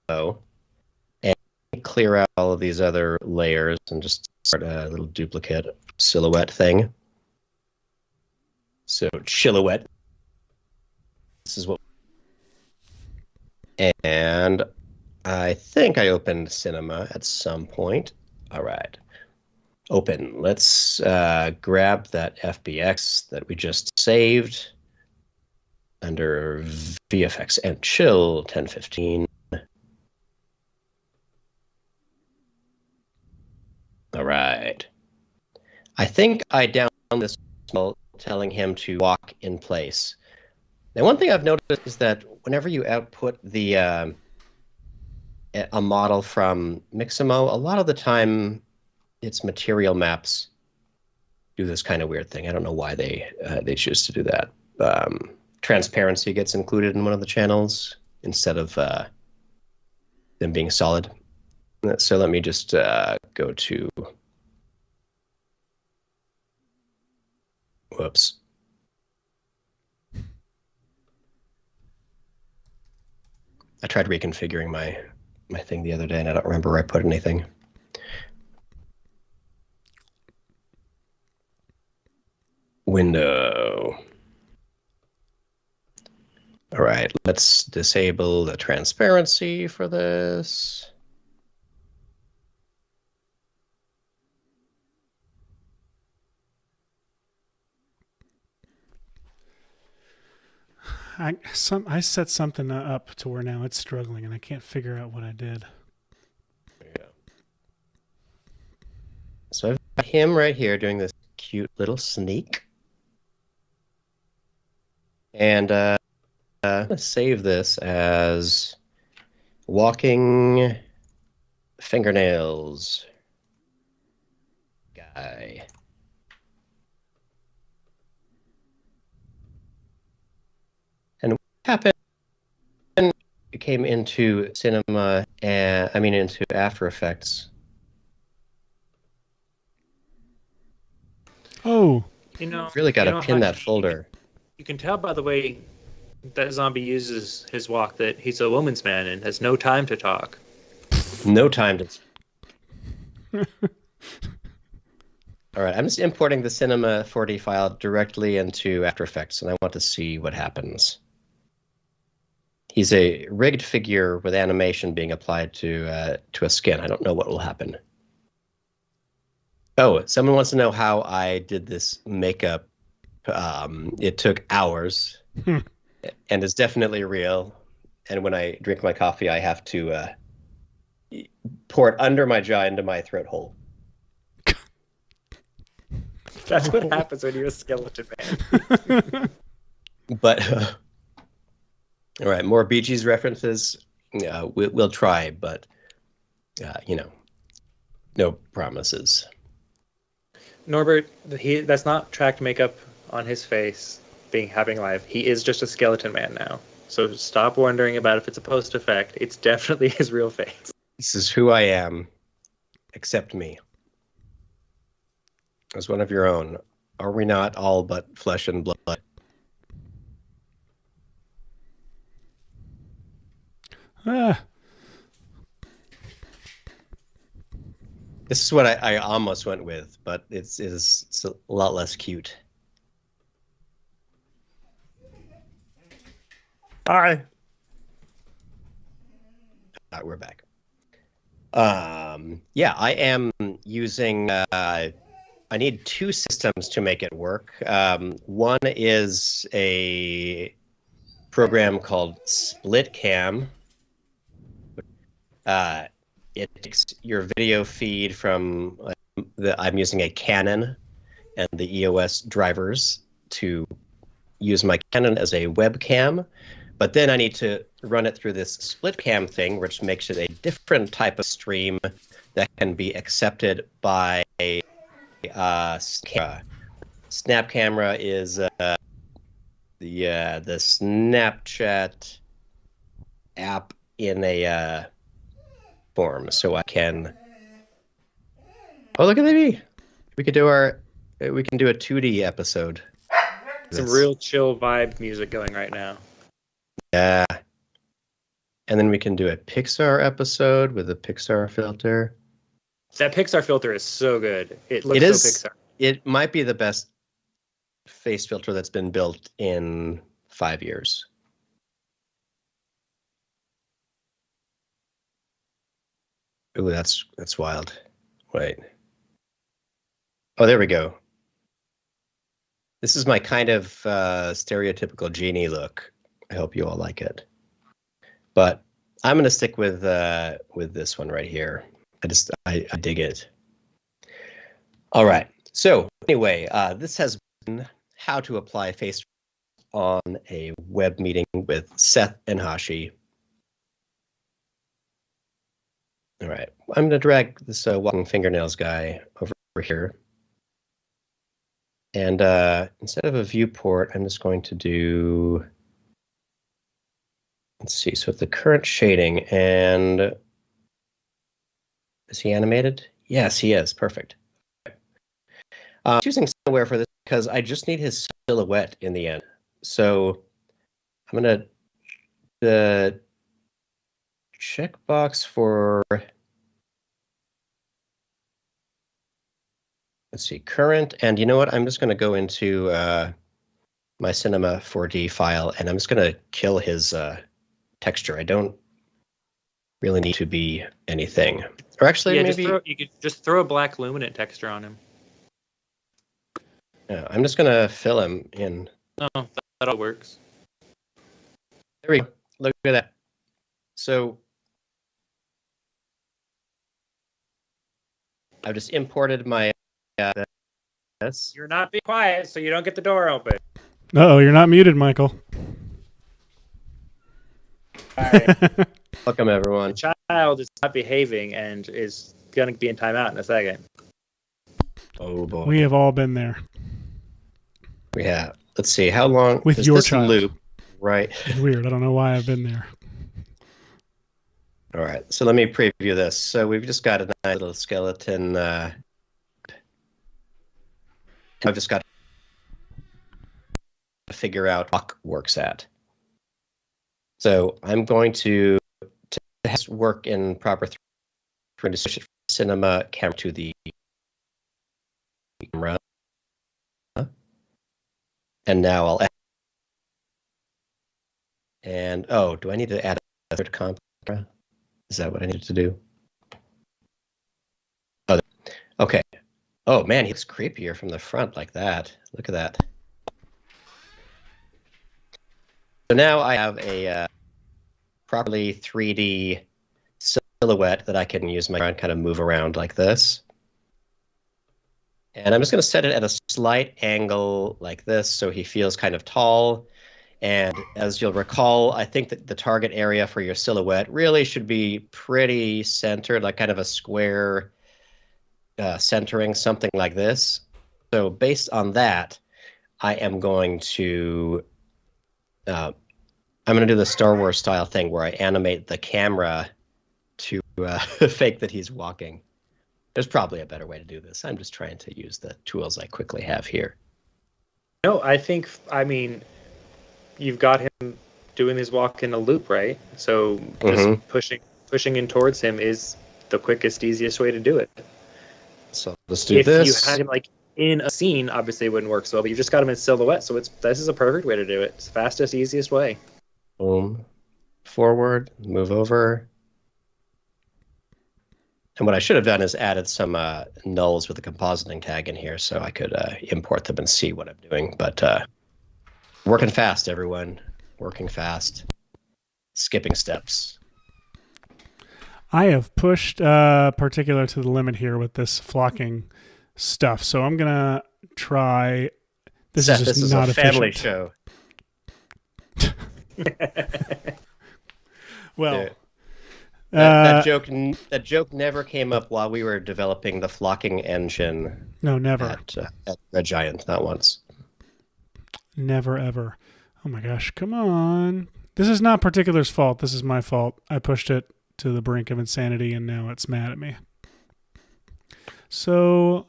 and clear out all of these other layers and just start a little duplicate silhouette thing. So, silhouette. This is what And I think I opened Cinema at some point. All right. Open. Let's grab that FBX that we just saved under VFX and chill 1015. All right. I think I downloaded this telling him to walk in place. Now, one thing I've noticed is that whenever you output the a model from Mixamo, a lot of the time its material maps do this kind of weird thing. I don't know why they choose to do that. Transparency gets included in one of the channels instead of them being solid. So let me just go to... Whoops. I tried reconfiguring my thing the other day, and I don't remember where I put anything. Window. All right, let's disable the transparency for this. I set something up to where now it's struggling, and I can't figure out what I did. There you go. So I've got him right here doing this cute little sneak. And I'm going to save this as walking fingernails guy. And what happened? It came into Cinema, and I mean into After Effects. Oh, Really got to pin that folder. You can tell by the way that zombie uses his walk that he's a woman's man and has no time to talk. No time to... All right, I'm just importing the Cinema 4D file directly into After Effects, and I want to see what happens. He's a rigged figure with animation being applied to a skin. I don't know what will happen. Oh, someone wants to know how I did this makeup. It took hours, and is definitely real. And when I drink my coffee, I have to pour it under my jaw into my throat hole. That's what happens when you're a skeleton man. But all right, more Bee Gees references. We'll try, but no promises. Norbert, that's not tracked makeup on his face being happening live. He is just a skeleton man now. So stop wondering about if it's a post effect. It's definitely his real face. This is who I am. Accept me as one of your own. Are we not all but flesh and blood? This is what I almost went with, but it's a lot less cute. Hi. We're back. Yeah, I am using... I need two systems to make it work. One is a program called SplitCam. It takes your video feed from I'm using a Canon and the EOS drivers to use my Canon as a webcam, but then I need to run it through this SplitCam thing, which makes it a different type of stream that can be accepted by Snap Camera is the Snapchat app in a form, so I can... Oh, look at me! We can do a 2D episode. Some real chill vibe music going right now. Yeah. And then we can do a Pixar episode with a Pixar filter. That Pixar filter is so good. It looks so Pixar. It might be the best face filter that's been built in 5 years. Ooh, that's wild. Wait. Oh, there we go. This is my kind of stereotypical genie look. I hope you all like it. But I'm gonna stick with this one right here. I dig it. All right. So anyway, this has been how to apply face on a web meeting with Seth and Hashi. All right. I'm gonna drag this walking fingernails guy over here. And instead of a viewport, I'm just going to do, let's see, so the current shading, and is he animated? Yes, he is. Perfect. I'm choosing somewhere for this because I just need his silhouette in the end. So I'm going to the checkbox for, let's see, current. And you know what? I'm just going to go into my Cinema 4D file, and I'm just going to kill his texture. I don't really need to be anything. Or actually, maybe you could just throw a black luminant texture on him. Yeah, I'm just going to fill him in. Oh, that all works. There we go. Look at that. So I've just imported my this. You're not being quiet, so you don't get the door open. Uh-oh, you're not muted, Michael. All right. Welcome, everyone. The child is not behaving and is going to be in timeout in a second. Oh, boy. We have all been there. We have. Let's see. How long with does your this child loop? Right. It's weird. I don't know why I've been there. All right. So let me preview this. So we've just got a nice little skeleton. I've just got to figure out what works at. So I'm going to work in proper to switch it from cinema camera to the camera. And now I'll add. And oh, do I need to add a third camera? Is that what I needed to do? Oh, okay. Oh man, he looks creepier from the front like that. Look at that. So now I have a properly 3D silhouette that I can use my hand kind of move around like this. And I'm just going to set it at a slight angle like this so he feels kind of tall. And as you'll recall, I think that the target area for your silhouette really should be pretty centered, like kind of a square centering, something like this. So based on that, I am going to do the Star Wars style thing where I animate the camera to fake that he's walking. There's probably a better way to do this. I'm just trying to use the tools I quickly have here. No, I mean, you've got him doing his walk in a loop, right? So just pushing in towards him is the quickest, easiest way to do it. So let's do this. If you had him like in a scene, obviously it wouldn't work so well, but you just got him in silhouette, so this is a perfect way to do it. It's the fastest, easiest way. Boom. Forward, move over. And what I should have done is added some nulls with a compositing tag in here so I could import them and see what I'm doing. But working fast, everyone. Working fast. Skipping steps. I have pushed particular to the limit here with this flocking stuff. So I'm going to try. This Seth, is just this not is a family efficient. show. Well, that joke never came up while we were developing the flocking engine. No, never. At Red Giant, not once. Never, ever. Oh my gosh, come on. This is not Particular's fault. This is my fault. I pushed it to the brink of insanity, and now it's mad at me. So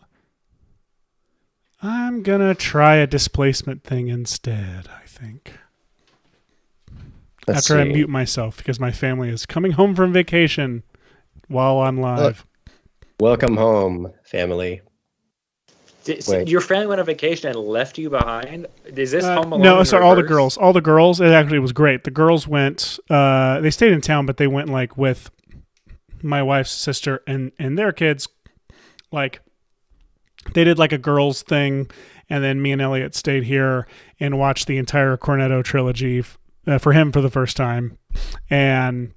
I'm going to try a displacement thing instead, I think. After I mute myself, because my family is coming home from vacation while I'm live. Welcome home, family. Your family went on vacation and left you behind? Is this Home Alone? No, sorry, all the girls. All the girls. It actually was great. The girls went, they stayed in town, but they went like with my wife's sister and their kids, like, they did like a girls thing, and then me and Elliot stayed here and watched the entire Cornetto trilogy for him for the first time, and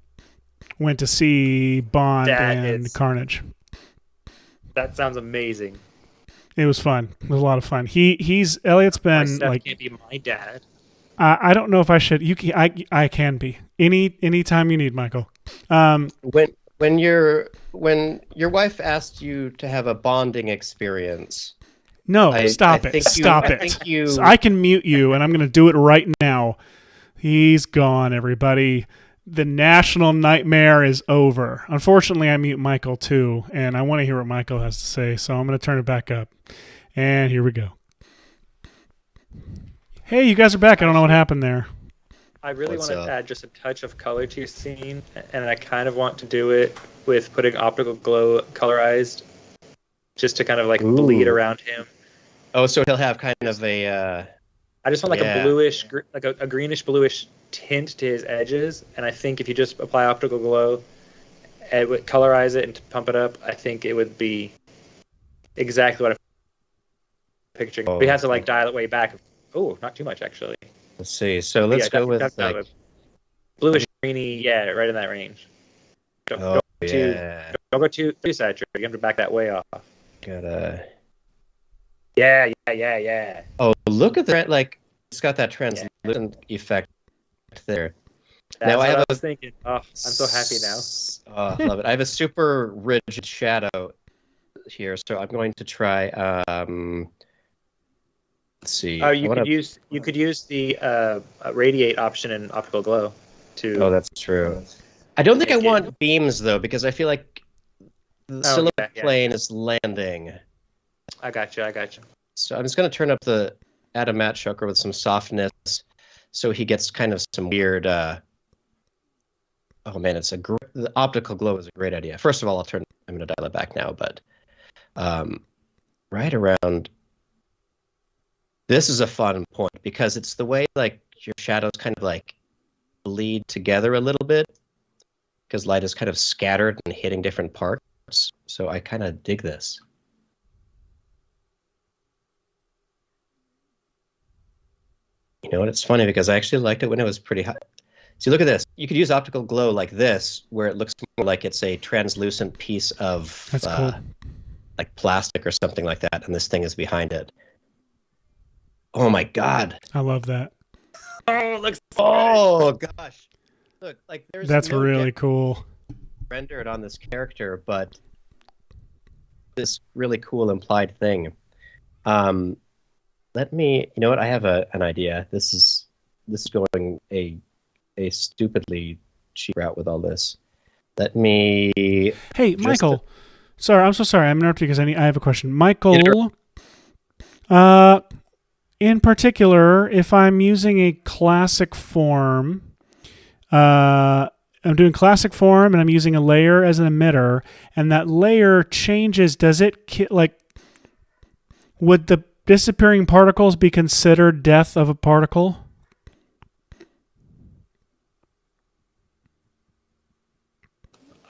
went to see Bond and Carnage. That sounds amazing. It was fun. It was a lot of fun. Elliot's been like, can't be my dad. I don't know if I should. I can be any time you need, Michael. When your wife asked you to have a bonding experience. No, stop it. So I can mute you, and I'm going to do it right now. He's gone, everybody. The national nightmare is over. Unfortunately, I mute Michael too, and I want to hear what Michael has to say, so I'm going to turn it back up. And here we go. Hey, you guys are back. I don't know what happened there. I really want to add just a touch of color to your scene, and I kind of want to do it with putting optical glow colorized, just to kind of like bleed around him. Oh, so he'll have kind of a... I just want like a bluish, like a greenish bluish tint to his edges, and I think if you just apply optical glow and colorize it and pump it up, I think it would be exactly what I'm picturing. We have to like dial it way back. Oh, not too much actually. Let's see. So let's go with like bluish, greeny. Yeah, right in that range. Don't go too saturated. You have to back that way off. Gotta. Yeah. Oh, look at that! Like it's got that translucent effect there. That's what I was thinking. Oh, I'm so happy now. Oh, I love it. I have a super rigid shadow here, so I'm going to try. Let's see. Oh, you could use the radiate option in optical glow to. Oh, that's true. I don't think I want beams though, because I feel like the silhouette plane is landing. I got you. So I'm just going to turn up add a matte choker with some softness, so he gets kind of some weird. Oh man, the optical glow is a great idea. First of all, I'm going to dial it back now, but right around. This is a fun point because it's the way like your shadows kind of like bleed together a little bit, because light is kind of scattered and hitting different parts. So I kind of dig this. You know what? It's funny because I actually liked it when it was pretty hot. See, look at this. You could use optical glow like this, where it looks more like it's a translucent piece of cool. Like plastic or something like that, and this thing is behind it. Oh my God! I love that. Oh, it looks. Oh gosh! Look, like there's. That's really cool. Rendered on this character, but this really cool implied thing. Let me. You know what? I have an idea. This is going a stupidly cheap route with all this. Let me. Hey, Michael. Sorry, I'm so sorry. I'm interrupting because I have a question. Michael. In particular, if I'm using a classic form, I'm doing classic form and I'm using a layer as an emitter, and that layer changes, does it, would the disappearing particles be considered death of a particle?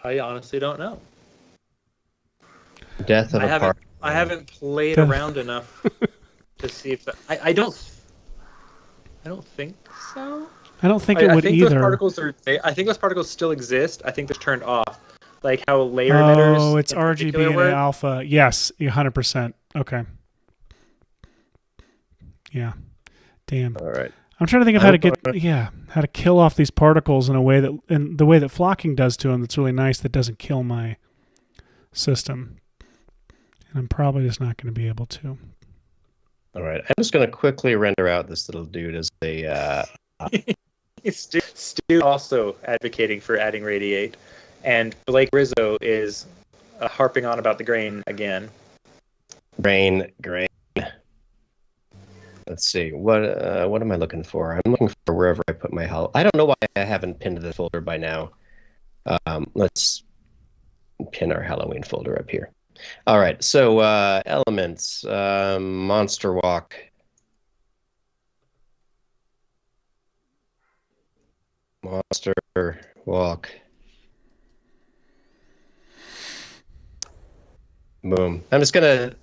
I honestly don't know. Death of a particle. I haven't played around enough to see if I don't think so. I don't think it would either. I think those particles still exist. I think they're turned off, like how layer emitters. Oh, it's RGB and alpha. Yes, 100%. Okay. Yeah. Damn. All right. I'm trying to think of how to kill off these particles in a way the way that flocking does to them. That's really nice. That doesn't kill my system, and I'm probably just not going to be able to. All right, I'm just going to quickly render out this little dude as a... Stu also advocating for adding radiate, and Blake Rizzo is harping on about the grain again. Grain. Let's see, what am I looking for? I'm looking for wherever I put my I don't know why I haven't pinned this folder by now. Let's pin our Halloween folder up here. All right, so elements, monster walk. Monster walk. Boom. I'm just gonna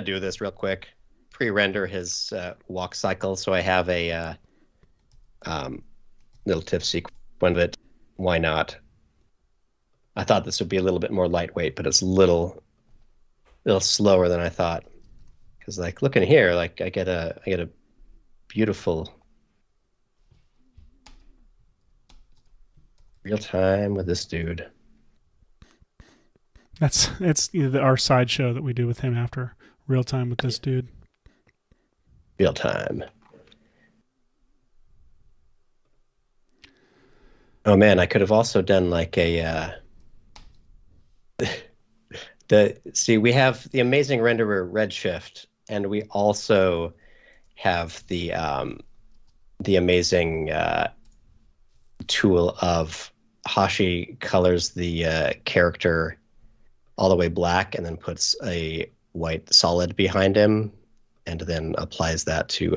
do this real quick. Pre-render his walk cycle, so I have a little TIFF sequence of it. Why not? I thought this would be a little bit more lightweight, but it's a little slower than I thought. Because like, look in here, like I get a beautiful real time with this dude. It's our sideshow that we do with him after real time with this dude. Real time. Oh man, I could have also done like a we have the amazing renderer Redshift, and we also have the amazing tool of Hashi colors the character all the way black and then puts a white solid behind him and then applies that to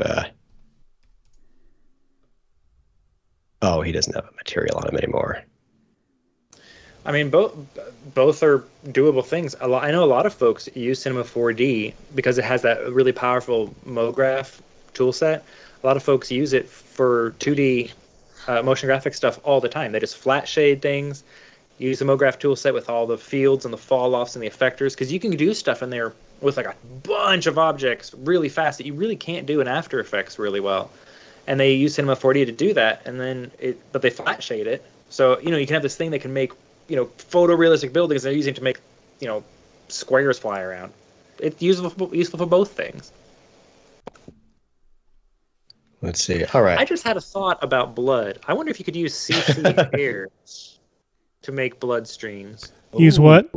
oh, he doesn't have a material on him anymore. I mean, both are doable things. I know a lot of folks use Cinema 4D because it has that really powerful MoGraph toolset. A lot of folks use it for 2D motion graphic stuff all the time. They just flat shade things, use the MoGraph toolset with all the fields and the fall-offs and the effectors, because you can do stuff in there with like a bunch of objects really fast that you really can't do in After Effects really well. And they use Cinema 4D to do that, and then but they flat shade it. So, you can have this thing that can make, photorealistic buildings they're using to make, squares fly around. It's useful for both things. Let's see. All right. I just had a thought about blood. I wonder if you could use CC hair to make blood streams. Use what?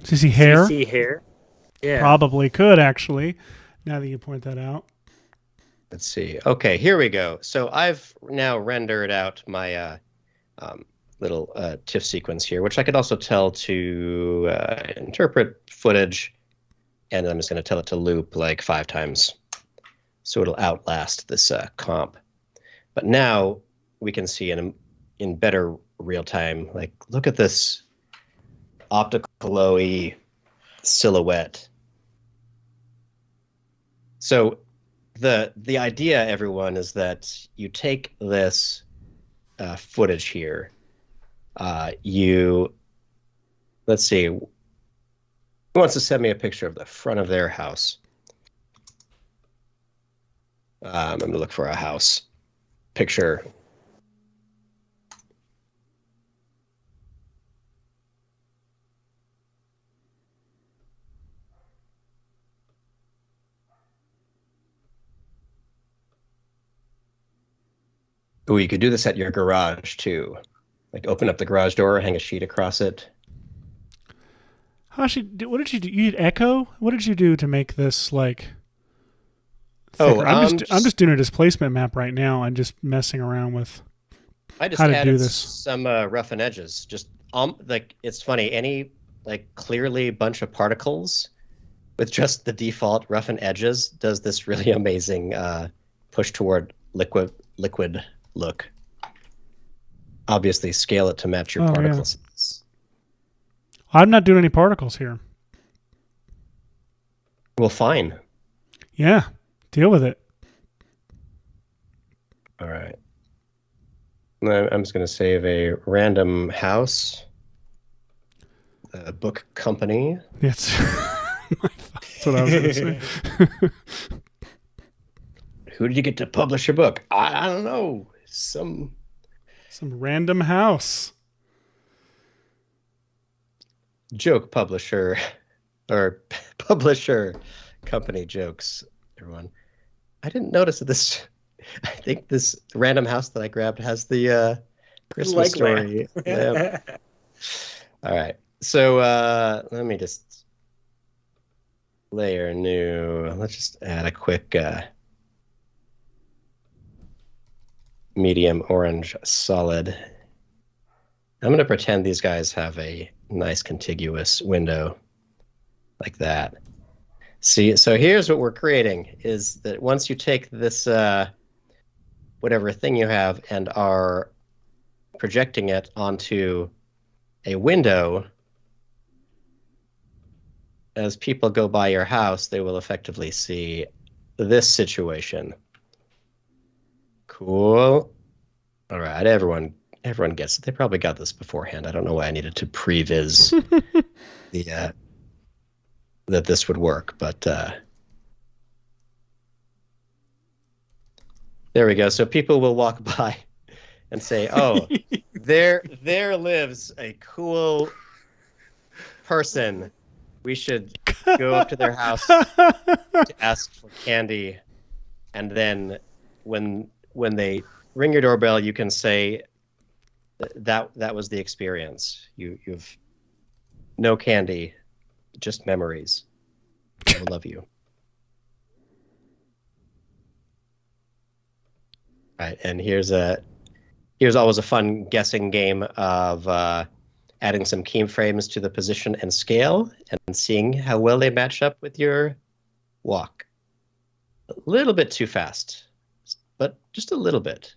CC hair? CC hair? Yeah. Probably could, actually, now that you point that out. Let's see. Okay, here we go. So I've now rendered out my little TIFF sequence here, which I could also tell to interpret footage, and I'm just going to tell it to loop like 5 times, so it'll outlast this comp. But now we can see in better real time, like, look at this optical glowy silhouette. So the idea, everyone, is that you take this footage here. Let's see. Who wants to send me a picture of the front of their house? I'm going to look for a house picture. Oh, you could do this at your garage too. Like open up the garage door, hang a sheet across it. Hashi, what did you do? You did echo? What did you do to make this like thicker? Oh, I'm just doing a displacement map right now and just messing around with how to do this. Some rough and edges. Just like, it's funny, any like clearly bunch of particles with just the default rough and edges does this really amazing push toward liquid look. Obviously scale it to match your particles. Yeah. I'm not doing any particles here. Well, fine. Yeah, deal with it. All right. I'm just going to save a random house, a book company. That's what I was going to say. Who did you get to publish your book? I don't know. Some random house. Joke publisher or publisher company jokes, everyone. I didn't notice that this, I think this random house that I grabbed has the Christmas story. Yeah. All right. So let me just layer new. Let's just add a quick medium orange solid. I'm going to pretend these guys have a nice contiguous window like that. See, so here's what we're creating, is that once you take this whatever thing you have and are projecting it onto a window, as people go by your house, they will effectively see this situation. Cool. All right, everyone gets it. They probably got this beforehand. I don't know why I needed to previs the that this would work, but there we go. So people will walk by and say, "Oh, there lives a cool person. We should go up to their house to ask for candy." And then when they ring your doorbell, you can say that was the experience. You've no candy, just memories. I will love you. All right, and here's always a fun guessing game of adding some keyframes to the position and scale and seeing how well they match up with your walk. A little bit too fast, but just a little bit.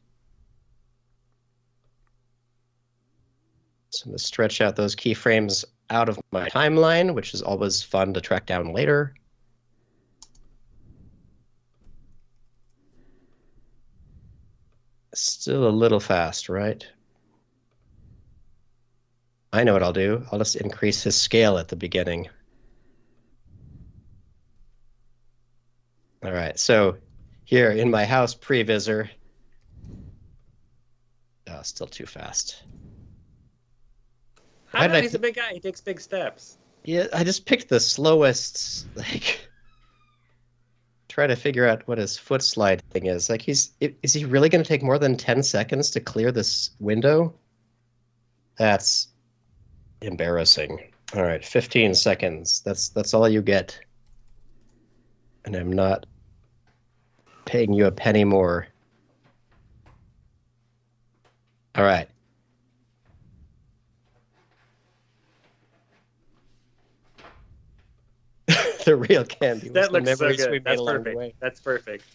So I'm going to stretch out those keyframes out of my timeline, which is always fun to track down later. Still a little fast, right? I know what I'll do. I'll just increase his scale at the beginning. All right, so here in my house previsor. Oh, still too fast. I know, he's a big guy. He takes big steps. Yeah, I just picked the slowest, try to figure out what his foot slide thing is. Is he really going to take more than 10 seconds to clear this window? That's embarrassing. All right, 15 seconds. That's all you get. And I'm not paying you a penny more. All right. The real candy. That looks so good. That's perfect. That's perfect.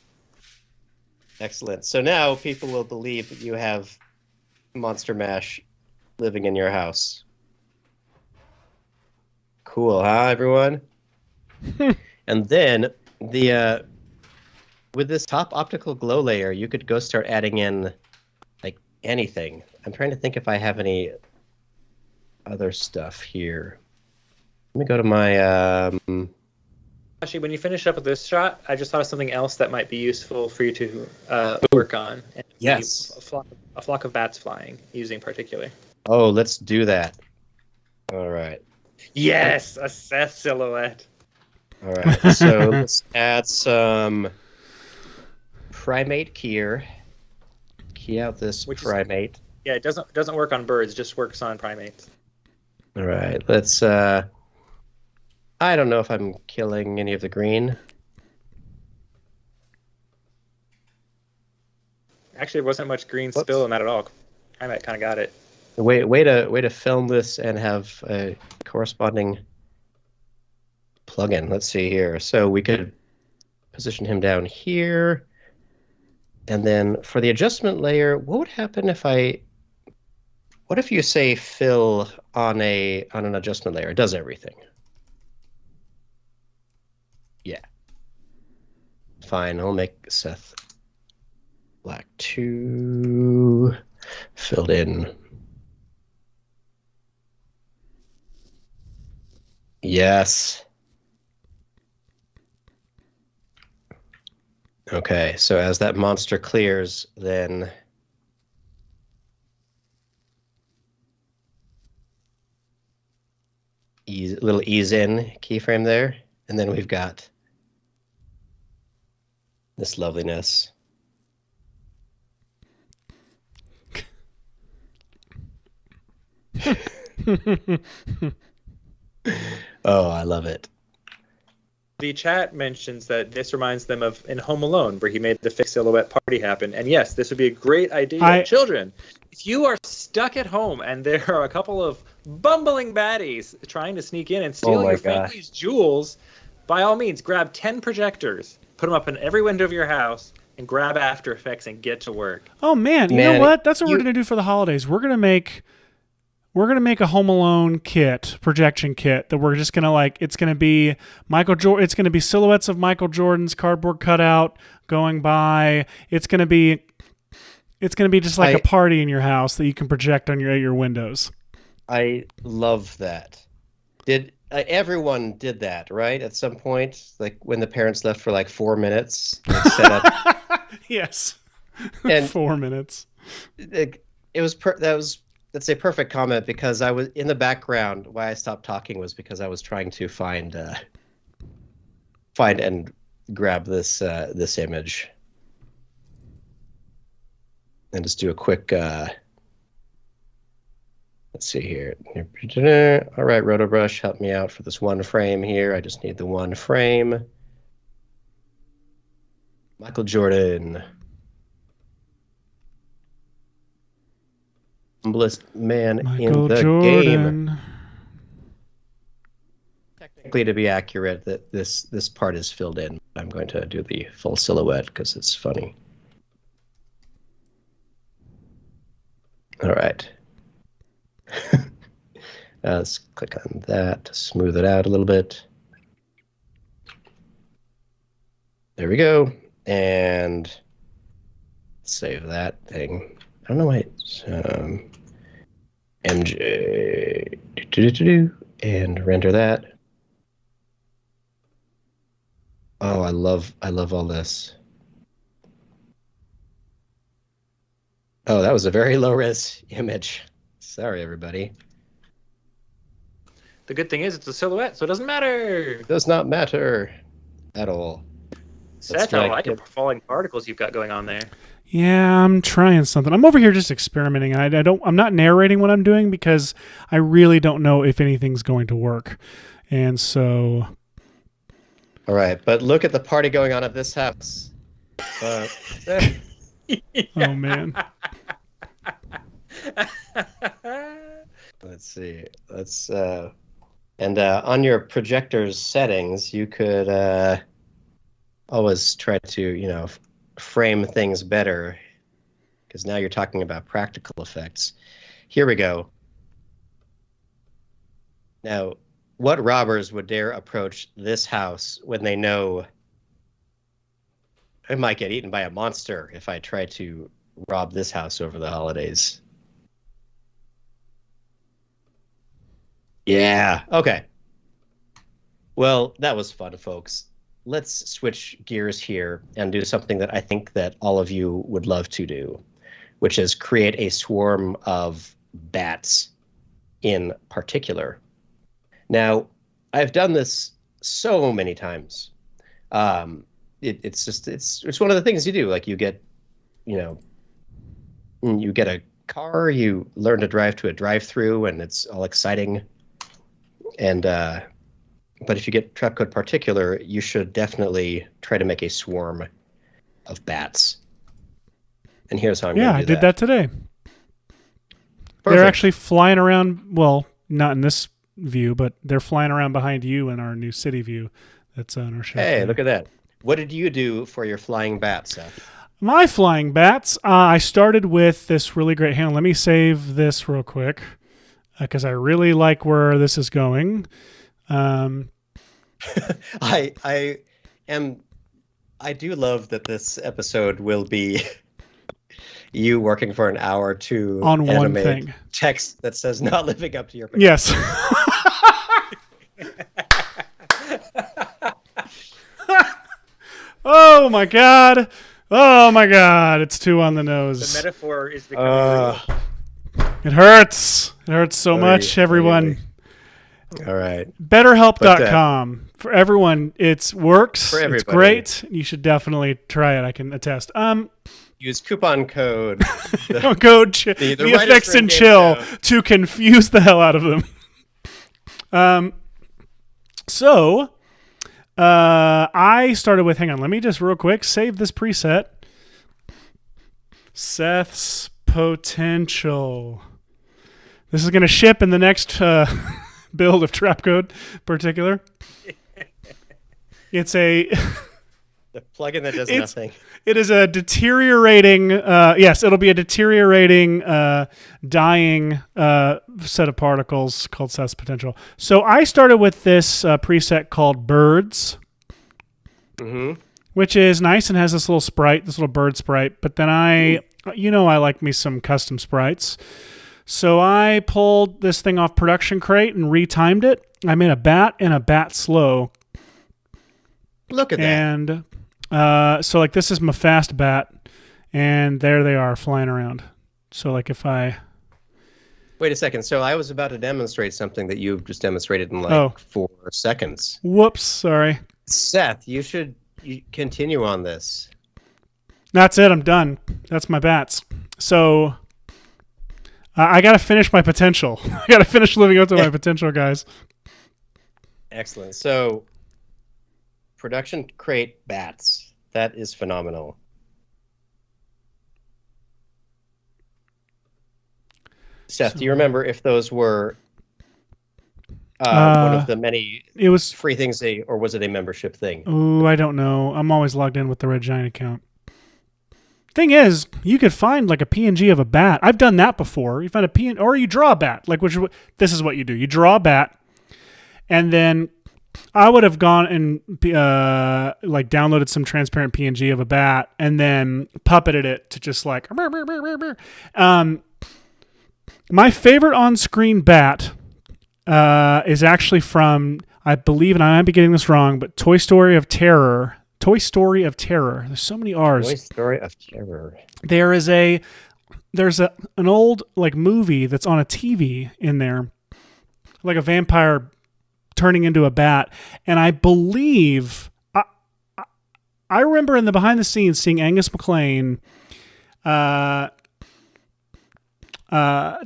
Excellent. So now people will believe that you have Monster Mash living in your house. Cool, huh, everyone? And then with this top optical glow layer, you could go start adding in anything. I'm trying to think if I have any other stuff here. Let me go to my Actually, when you finish up with this shot, I just thought of something else that might be useful for you to work on. And yes. A flock of bats flying, using particular. Oh, let's do that. All right. Yes, a Seth silhouette. All right, so let's add some primate keyer. Key out this primate. Yeah, it doesn't work on birds, just works on primates. All right, let's I don't know if I'm killing any of the green. Actually, there wasn't much green spill in that at all. I might kind of got it. Way to film this and have a corresponding plugin. Let's see here. So we could position him down here. And then for the adjustment layer, what would happen what if you say fill on an adjustment layer? It does everything. Yeah. Fine, I'll make Seth black 2 filled in. Yes. Okay, so as that monster clears, then little ease in keyframe there, and then we've got this loveliness. Oh, I love it. The chat mentions that this reminds them of in Home Alone, where he made the fixed silhouette party happen. And yes, this would be a great idea. Children, if you are stuck at home and there are a couple of bumbling baddies trying to sneak in and steal your family's jewels, by all means, grab 10 projectors, put them up in every window of your house, and grab After Effects and get to work. Oh, man. You know what? That's what we're going to do for the holidays. We're going to make we're going to make a Home Alone kit, projection kit, that we're just going to it's going to be it's going to be silhouettes of Michael Jordan's cardboard cutout going by. It's going to be just like a party in your house that you can project on your windows. I love that. Did everyone did that, right? At some point, like when the parents left for like 4 minutes, they set up. Yes. And 4 minutes. It was that's a perfect comment, because I was in the background. Why I stopped talking was because I was trying to find and grab this image, and just do a quick. Let's see here. All right, RotoBrush, help me out for this one frame here. I just need the one frame. Michael Jordan. Humblest man Michael in the Jordan. game. Technically, to be accurate, that this part is filled in. I'm going to do the full silhouette because it's funny. All right. Let's click on that to smooth it out a little bit. There we go. And save that thing. I don't know why it's MJ and render that. Oh, I love all this. Oh, that was a very low res image. Sorry, everybody. The good thing is it's a silhouette, so it doesn't matter. It does not matter at all. Seth, I like the falling particles you've got going on there. Yeah, I'm trying something. I'm over here just experimenting. I'm not narrating what I'm doing because I really don't know if anything's going to work. And so all right, but look at the party going on at this house. Oh man. Let's see. And on your projector's settings, you could always try to, frame things better, because now you're talking about practical effects. Here we go. Now, what robbers would dare approach this house when they know I might get eaten by a monster if I try to rob this house over the holidays? Yeah. Okay. Well, that was fun, folks. Let's switch gears here and do something that I think that all of you would love to do, which is create a swarm of bats in particular. Now, I've done this so many times. It's one of the things you do. Like you get a car, you learn to drive to a drive-through, and it's all exciting. And but if you get Trap Code Particular, you should definitely try to make a swarm of bats. And here's how I'm going to do that. Yeah, I did that today. Perfect. They're actually flying around, well, not in this view, but they're flying around behind you in our new city view that's on our show. Hey, today. look at that. What did you do for your flying bats, Seth? My flying bats, I started with this really great handle. Let me save this real quick because I really like where this is going. I do love that this episode will be you working for an hour to on one animate thing text that says not living up to your yes. Oh my god, it's too on the nose. The metaphor is becoming real. It hurts so much, everyone. All right. BetterHelp.com. For everyone, it works. For it's great. You should definitely try it. I can attest. Use coupon code. Code VFX and chill to confuse the hell out of them. So I started with, hang on, let me just real quick save this preset. Seth's Potential. This is going to ship in the next build of Trap Code Particular. It's a The plugin that does It's- nothing. It is a deteriorating. Yes, it'll be a deteriorating, dying set of particles called Seth's potential. So I started with this preset called Birds, Mm-hmm. which is nice and has this little sprite, this little bird sprite. But then I like me some custom sprites. So I pulled this thing off Production Crate and retimed it. I made a bat and a bat slow. Look at that. And so like this is my fast bat, and there they are flying around. So like if I Wait a second. So I was about to demonstrate something that you've just demonstrated in like 4 seconds. whoops, sorry. Seth, you should continue on this. That's it. I'm done. That's my bats. So I got to finish my potential. I got to finish living up to my potential, guys. Excellent. So, Production Crate bats. That is phenomenal. Seth, do you remember if those were one of the many It was. free things or was it a membership thing? Oh, I don't know. I'm always logged in with the Red Giant account. Thing is, you could find like a PNG of a bat. I've done that before. You find a PNG, or you draw a bat. Like this is what you do. You draw a bat, and then I would have gone and like downloaded some transparent PNG of a bat, and then puppeted it to just like. My favorite on-screen bat is actually from, I believe, and I might be getting this wrong, but Toy Story of Terror. Toy Story of Terror. There's so many R's. Toy Story of Terror. There's an old like movie that's on a TV in there, like a vampire turning into a bat, and I believe I remember in the behind the scenes seeing Angus MacLane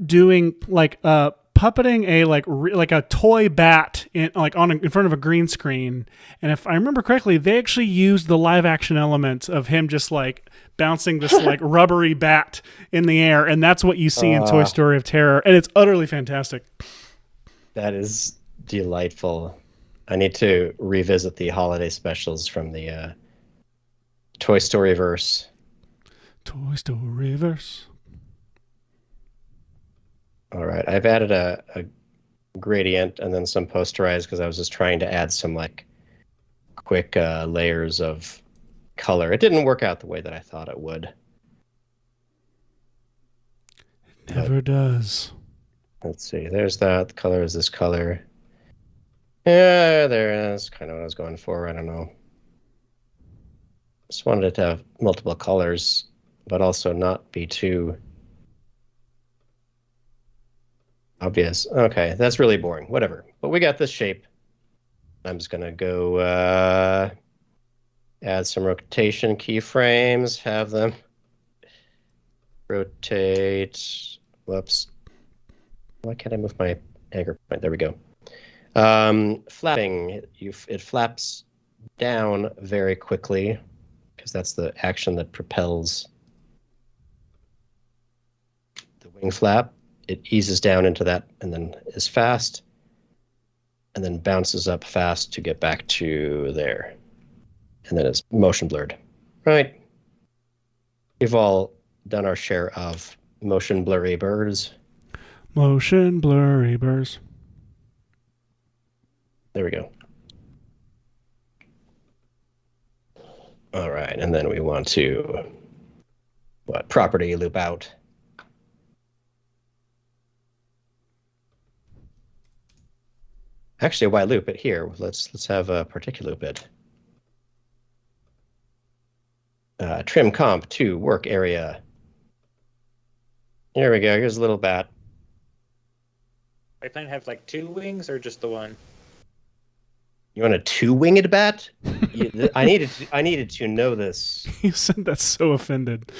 doing like puppeting a like a toy bat in front of a green screen, and if I remember correctly, they actually used the live action element of him just like bouncing this like rubbery bat in the air, and that's what you see in Toy Story of Terror, and it's utterly fantastic. That is delightful. I need to revisit the holiday specials from the Toy Story verse. Toy Story verse. All right, I've added a gradient and then some posterize because I was just trying to add some like quick layers of color. It didn't work out the way that I thought it would. It never does. Let's see. There's that. The color is this color. Yeah, there is kind of what I was going for. I don't know. Just wanted it to have multiple colors, but also not be too obvious. Okay, that's really boring. Whatever. But we got this shape. I'm just going to go add some rotation keyframes, have them rotate. Whoops. Why can't I move my anchor point? There we go. Flapping. It flaps down very quickly because that's the action that propels the wing flap. It eases down into that and then is fast and then bounces up fast to get back to there. And then it's motion blurred. Right. We've all done our share of motion blurry birds. Motion blurry birds. There we go. All right. And then we want to, property loop out. Actually, why loop it here? Let's have a particular loop it. Trim comp to work area. Here we go. Here's a little bat. I plan to have like 2 wings or just the one? You want a 2-winged bat? I needed to know this. You said that's so offended.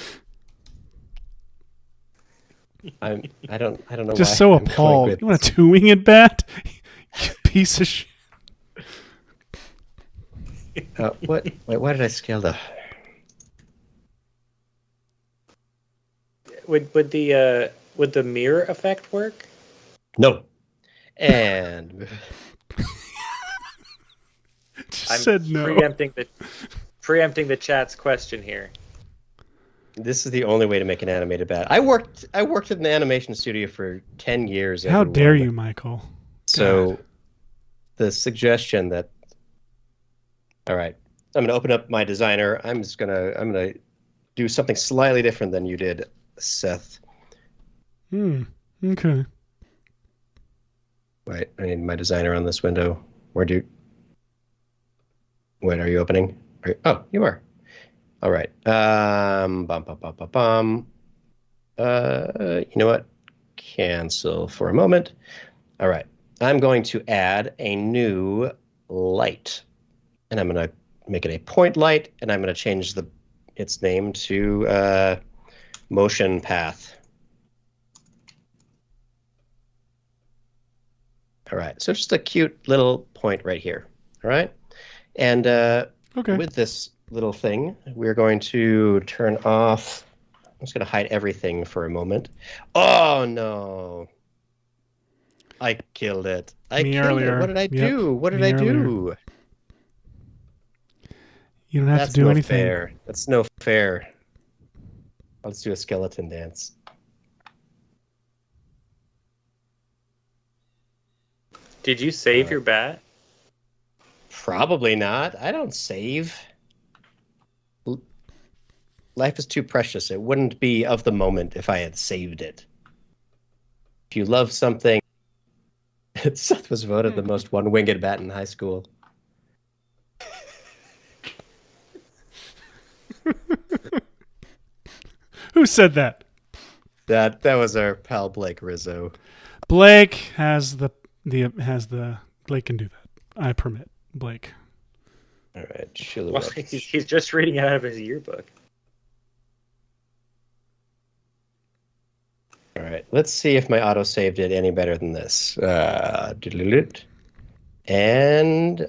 I don't know. Just why so I'm going appalled. with You want a 2-winged bat? You piece of shit. what? Wait, why did I scale the? Would the mirror effect work? No. And Just I'm said no. preempting the chat's question here. This is the only way to make an animated bat. I worked in the animation studio for 10 years. How dare you, Michael? So God. the suggestion that, all right, I'm going to open up my designer. I'm going to do something slightly different than you did, Seth. Okay. Wait, I need my designer on this window. Wait, are you opening? Oh, you are. All right. You know what? Cancel for a moment. All right. I'm going to add a new light. And I'm going to make it a point light, and I'm going to change its name to motion path. All right. So just a cute little point right here. All right. And with this little thing, we're going to turn off. I'm just going to hide everything for a moment. Oh, no. I killed it. I killed it. What did I do? What did I do? You don't have to do anything. Fair. That's no fair. Let's do a skeleton dance. Did you save your bat? Probably not. I don't save. Life is too precious. It wouldn't be of the moment if I had saved it. If you love something, Seth was voted the most one-winged bat in high school. Who said that? That was our pal Blake Rizzo. Blake has the Blake can do that. I permit Blake. All right, well, he's just reading it out of his yearbook. All right, let's see if my autosave did any better than this. And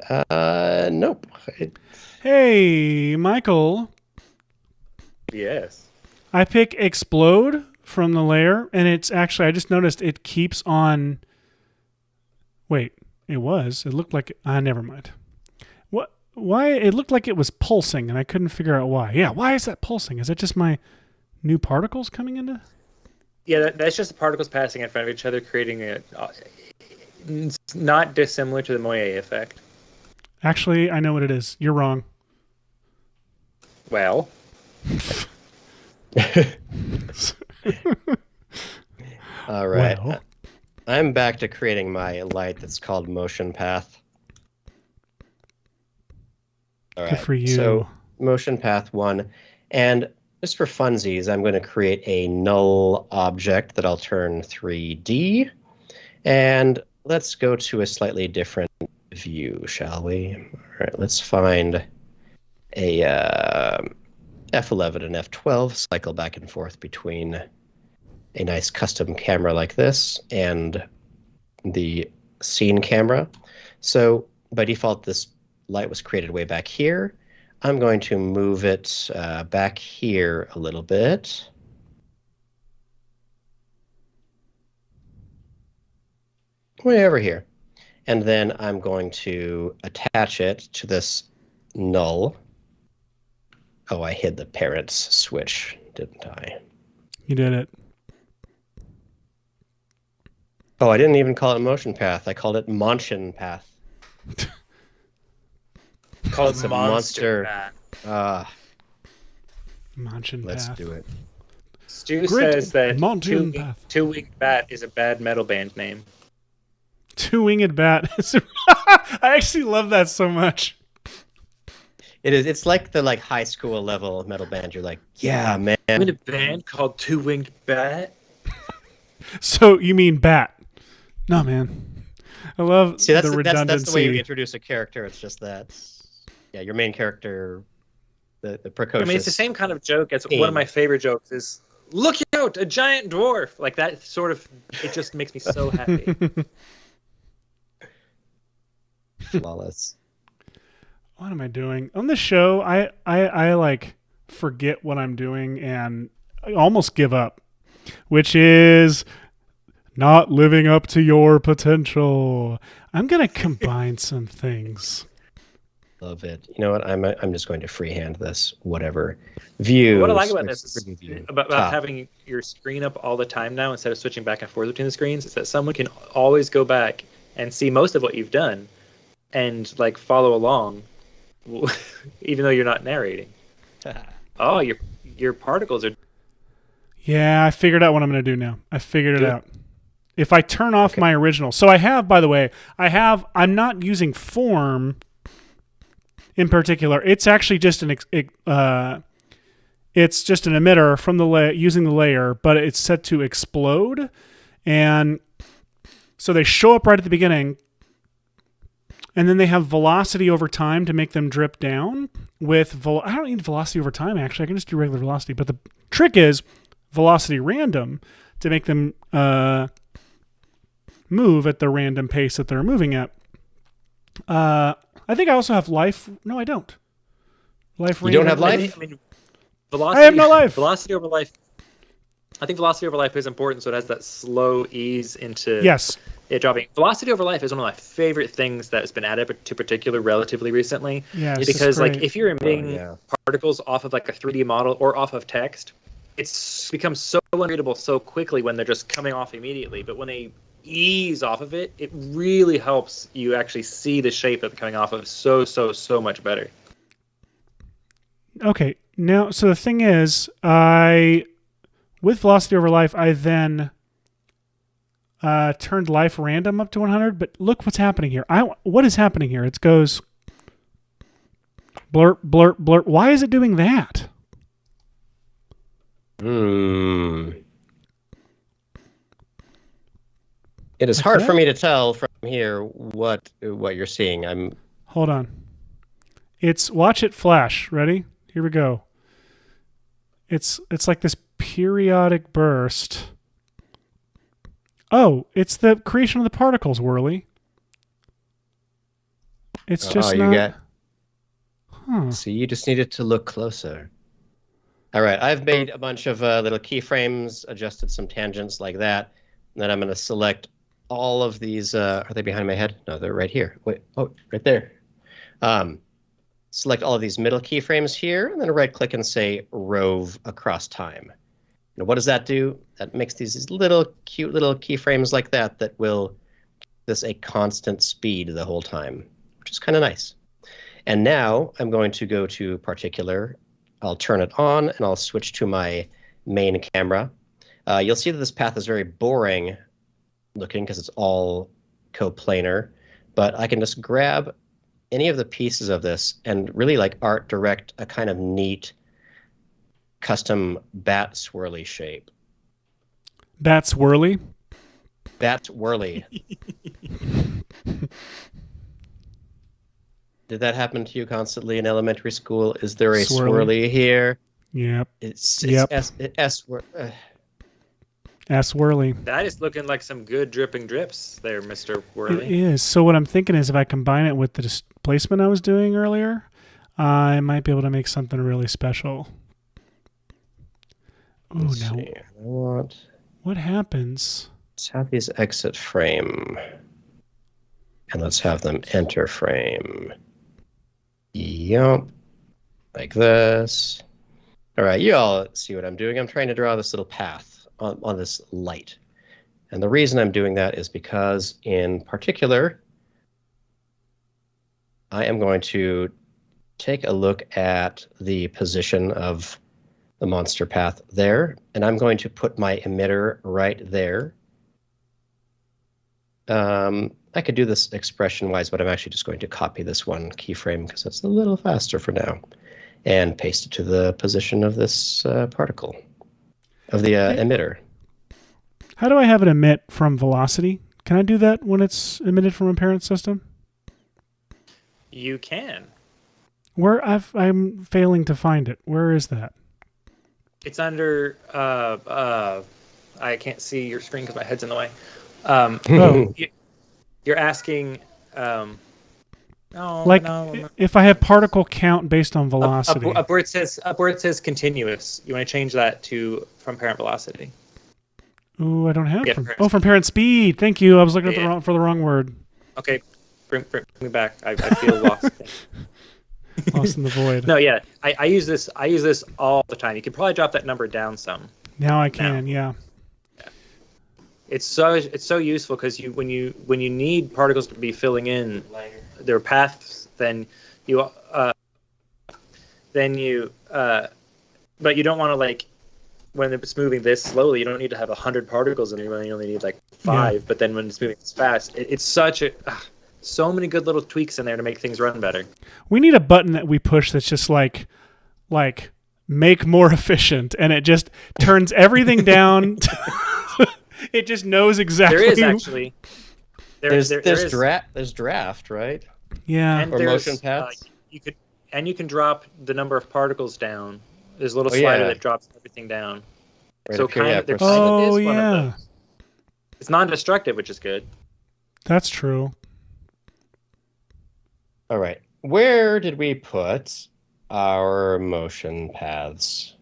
nope. Hey, Michael. Yes. I pick explode from the layer, and it's actually, I just noticed it keeps on. Wait, it looked like, never mind. What? Why? It looked like it was pulsing, and I couldn't figure out why. Yeah, why is that pulsing? Is it just my new particles coming into? Yeah, that's just the particles passing in front of each other, creating a not dissimilar to the Moye effect. Actually, I know what it is. You're wrong. Well. All right. Well. I'm back to creating my light that's called motion path. All right. Good for you. So motion path 1. And just for funsies, I'm going to create a null object that I'll turn 3D. And let's go to a slightly different view, shall we? All right, let's find a F11 and F12, cycle back and forth between a nice custom camera like this and the scene camera. So by default, this light was created way back here. I'm going to move it back here a little bit. Way over here. And then I'm going to attach it to this null. Oh, I hid the parents switch, didn't I? You did it. Oh, I didn't even call it motion path. I called it Montion path. Call it the monster path. Montion path. Let's do it. Stu says that two-winged bat is a bad metal band name. Two-winged bat. I actually love that so much. It is. It's like the high school level metal band. You're like, yeah, man. I'm in a band called Two-Winged Bat. So you mean bat? No, man. I love the redundancy. That's the way you introduce a character. It's just that, yeah, your main character, the precocious. I mean, it's the same kind of joke as one of my favorite jokes is, "Look out, a giant dwarf!" Like that sort of. It just makes me so happy. Flawless. What am I doing on this show? I like forget what I'm doing and I almost give up, which is not living up to your potential. I'm gonna combine some things. love it. You know what? I'm just going to freehand this. Whatever. View. What I like about this is View, about having your screen up all the time now instead of switching back and forth between the screens. Is that someone can always go back and see most of what you've done, and like follow along, even though you're not narrating. Oh, your particles are. Yeah, I figured out what I'm going to do now. I figured it out. If I turn off my original, so I have, by the way, I'm not using form in particular. It's actually just it's just an emitter from the using the layer, but it's set to explode, and so they show up right at the beginning, and then they have velocity over time to make them drip down. I don't need velocity over time, actually. I can just do regular velocity. But the trick is velocity random to make them move at the random pace that they're moving at. I think I also have life. No, I don't. Life. You don't have life? I mean, velocity, I have no life. Velocity over life. I think velocity over life is important, so it has that slow ease into it dropping. Velocity over life is one of my favorite things that has been added to particular relatively recently. Yes, because like if you're emitting particles off of like a 3D model or off of text, it's becomes so unreadable so quickly when they're just coming off immediately. But when they ease off of it, it really helps you actually see the shape that they're coming off of so much better. Okay, now so the thing is, with velocity over life, I then turned life random up to 100. But look what's happening here. What is happening here? It goes blur, blur, blur. Why is it doing that? It is hard for me to tell from here what you're seeing. Hold on. Watch it flash. Ready? Here we go. It's like this periodic burst. Oh, it's the creation of the particles, Whirly. It's just not... So you just needed to look closer. All right, I've made a bunch of little keyframes, adjusted some tangents like that, and then I'm going to select all of these. Are they behind my head? No, they're right here. Wait, oh, right there. Select all of these middle keyframes here, and then right-click and say Rove across time. Now, what does that do? That makes these little cute little keyframes like that will give this a constant speed the whole time, which is kind of nice. And now I'm going to go to particular. I'll turn it on, and I'll switch to my main camera. You'll see that this path is very boring looking because it's all coplanar, but I can just grab any of the pieces of this and really like art direct a kind of neat custom bat swirly shape. Bat swirly? Bat swirly. Did that happen to you constantly in elementary school? Is there a swirly here? Yep. It's swirly. That is looking like some good dripping drips there, Mr. Whirly. It is. So what I'm thinking is if I combine it with the displacement I was doing earlier, I might be able to make something really special. Ooh, now what happens? Let's have these exit frame. And let's have them enter frame. Yup. Like this. All right, you all see what I'm doing. I'm trying to draw this little path on this light. And the reason I'm doing that is because, in particular, I am going to take a look at the position of the monster path there, and I'm going to put my emitter right there. I could do this expression-wise, but I'm actually just going to copy this one keyframe because it's a little faster for now, and paste it to the position of this particle, of the emitter. How do I have it emit from velocity? Can I do that when it's emitted from a parent system? You can. I'm failing to find it. Where is that? It's under. I can't see your screen because my head's in the way. You're asking. If I have particle count based on velocity. Up where it says continuous, you want to change that to from parent velocity. Ooh, I don't have from parent speed. Thank you. I was looking for the wrong word. Okay. Bring me back. I feel lost. Lost in the void. No, yeah. I use this all the time. You could probably drop that number down some. Now I can, yeah. It's so useful because when you need particles to be filling in their paths, then you but you don't want to, like, when it's moving this slowly, you don't need to have 100 particles in it. You only need like 5. Yeah. But then when it's moving this fast, it's such a so many good little tweaks in there to make things run better. We need a button that we push that's just like make more efficient, and it just turns everything down. It just knows exactly. There is actually. There's draft, right? Yeah. And or motion paths. You can drop the number of particles down. There's a little slider that drops everything down. Right so there is yeah. one of those. It's non-destructive, which is good. That's true. All right. Where did we put our motion paths?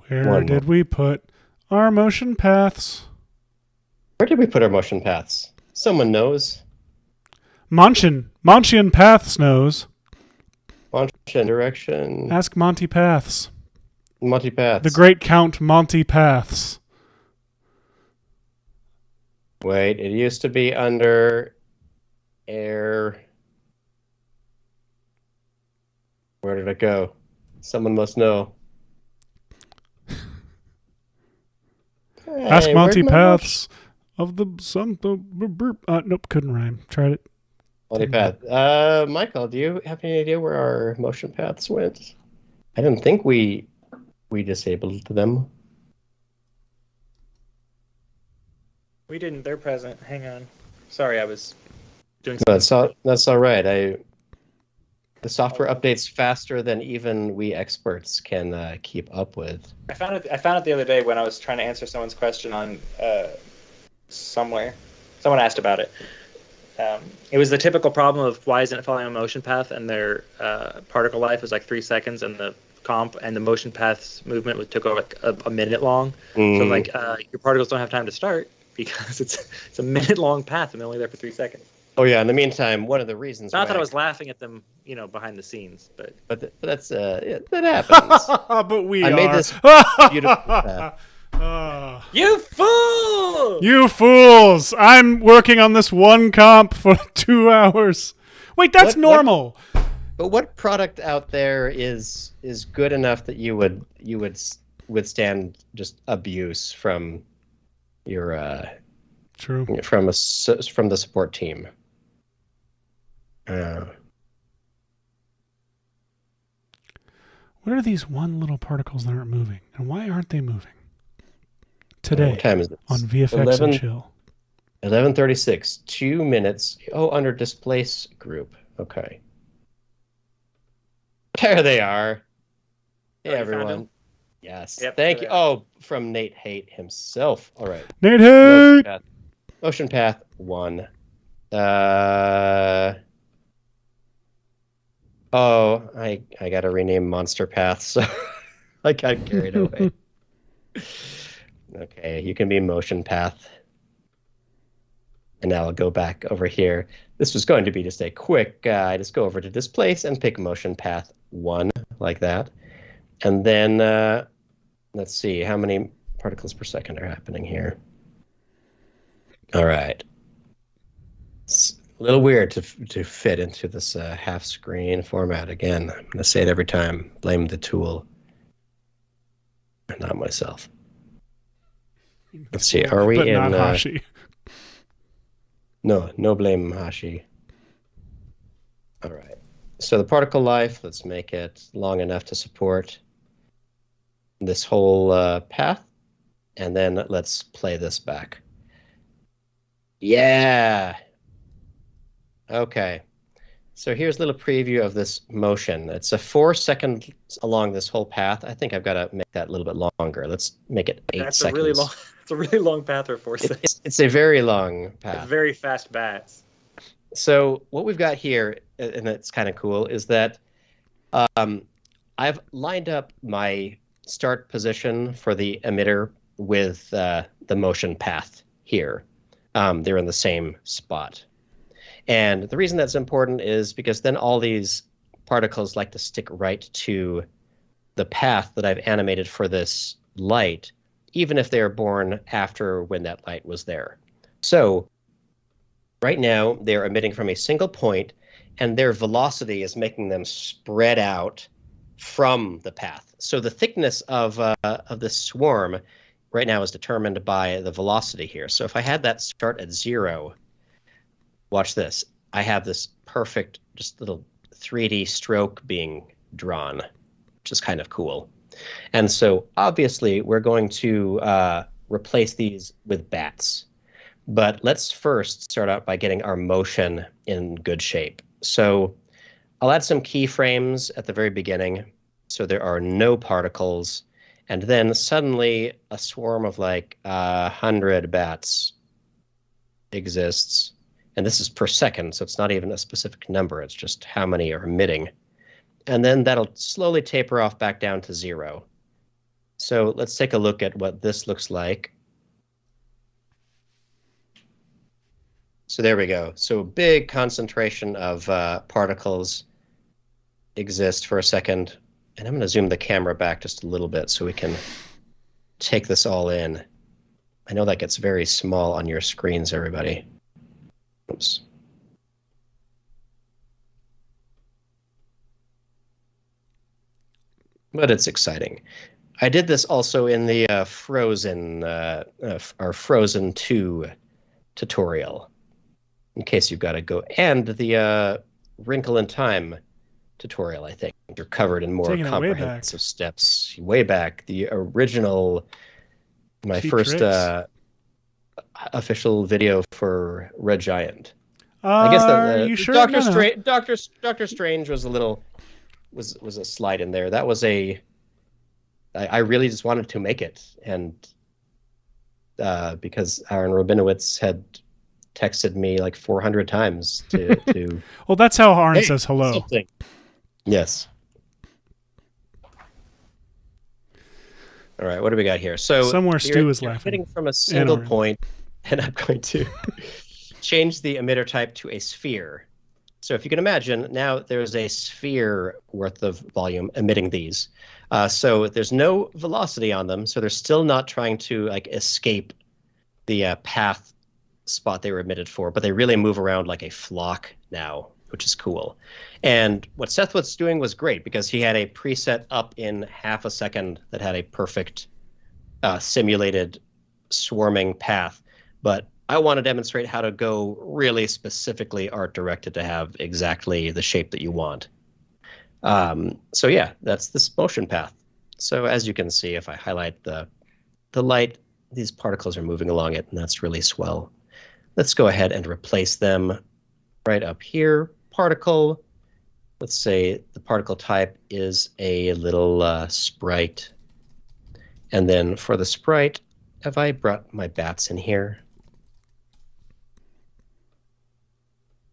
Where did we put our motion paths? Where did we put our motion paths? Someone knows. Monchian Paths knows. Monchian direction. Ask Monty Paths. Monty Paths. The great Count Monty Paths. Wait, it used to be under air. Where did it go? Someone must know. Ask Monty Paths of the nope, couldn't rhyme. Tried it. Monty Path. Michael, do you have any idea where our motion paths went? I didn't think we disabled them. We didn't. They're present. Hang on. Sorry, I was doing something. That's all right. The software updates faster than even we experts can keep up with. I found it the other day when I was trying to answer someone's question on somewhere. Someone asked about it. It was the typical problem of why isn't it following a motion path, and their particle life was like 3 seconds, and the comp and the motion path's movement took over like a minute long. So like your particles don't have time to start because it's a minute long path and they're only there for 3 seconds. Oh yeah. In the meantime, one of the reasons. Not that I was laughing at them, behind the scenes, but that's that happens. But I made this beautiful path. You fool! You fools! I'm working on this one comp for 2 hours. Wait, that's normal. But what product out there is good enough that you would withstand just abuse from your from the support team? What are these one little particles that aren't moving, and why aren't they moving? Today, what time is it? On VFX and Chill. 11:36. 2 minutes. Oh, under displace group. Okay. There they are. Hey, everyone. Yes. Yep, thank you. Oh, from Nate Haight himself. All right. Nate Haight! Motion path 1. Oh, I got to rename Monster Path, so I got carried away. Okay, you can be Motion Path. And now I'll go back over here. This was going to be just a quick, I just go over to Displace and pick Motion Path 1, like that. And then, let's see, how many particles per second are happening here? All right. It's a little weird to fit into this half-screen format. Again, I'm going to say it every time. Blame the tool, and not myself. Let's see, are we but in... not Hashi. No blame Hashi. All right. So the particle life, let's make it long enough to support this whole path. And then let's play this back. Yeah. Okay. So here's a little preview of this motion. It's a 4 seconds along this whole path. I think I've got to make that a little bit longer. Let's make it 8 seconds. It's a really long path for 4 seconds. It's a very long path. It's very fast bats. So what we've got here, and it's kind of cool, is that I've lined up my start position for the emitter with the motion path here. they're in the same spot. And the reason that's important is because then all these particles like to stick right to the path that I've animated for this light, even if they are born after when that light was there. So right now, they're emitting from a single point, and their velocity is making them spread out from the path. So the thickness of this swarm right now is determined by the velocity here. So if I had that start at 0, watch this. I have this perfect, just little 3D stroke being drawn, which is kind of cool. And so obviously we're going to replace these with bats. But let's first start out by getting our motion in good shape. So I'll add some keyframes at the very beginning so there are no particles. And then suddenly a swarm of like 100 bats exists. And this is per second, so it's not even a specific number. It's just how many are emitting. And then that'll slowly taper off back down to 0. So let's take a look at what this looks like. So there we go. So a big concentration of particles exist for a second. And I'm going to zoom the camera back just a little bit so we can take this all in. I know that gets very small on your screens, everybody. Oops. But it's exciting. I did this also in the Frozen, our Frozen 2 tutorial, in case you've got to go, and the Wrinkle in Time tutorial, I think. You're covered in more comprehensive steps. Way back. The original, my first official video for Red Giant. I guess are you sure? Doctor Strange was a little was a slide in there. That was I really just wanted to make it, and because Aaron Rabinowitz had texted me like 400 times to well, that's how Aaron says hello. Something. Yes. All right, what do we got here? So somewhere Stu is laughing. Hitting from a single point, and I'm going to change the emitter type to a sphere. So if you can imagine, now there's a sphere worth of volume emitting these. So there's no velocity on them, so they're still not trying to like escape the path spot they were emitted for, but they really move around like a flock now, which is cool. And what Seth was doing was great because he had a preset up in half a second that had a perfect simulated swarming path. But I want to demonstrate how to go really specifically art directed to have exactly the shape that you want. So yeah, that's this motion path. So as you can see, if I highlight the light, these particles are moving along it, and that's really swell. Let's go ahead and replace them right up here. Particle, let's say the particle type is a little sprite. And then for the sprite, have I brought my bats in here?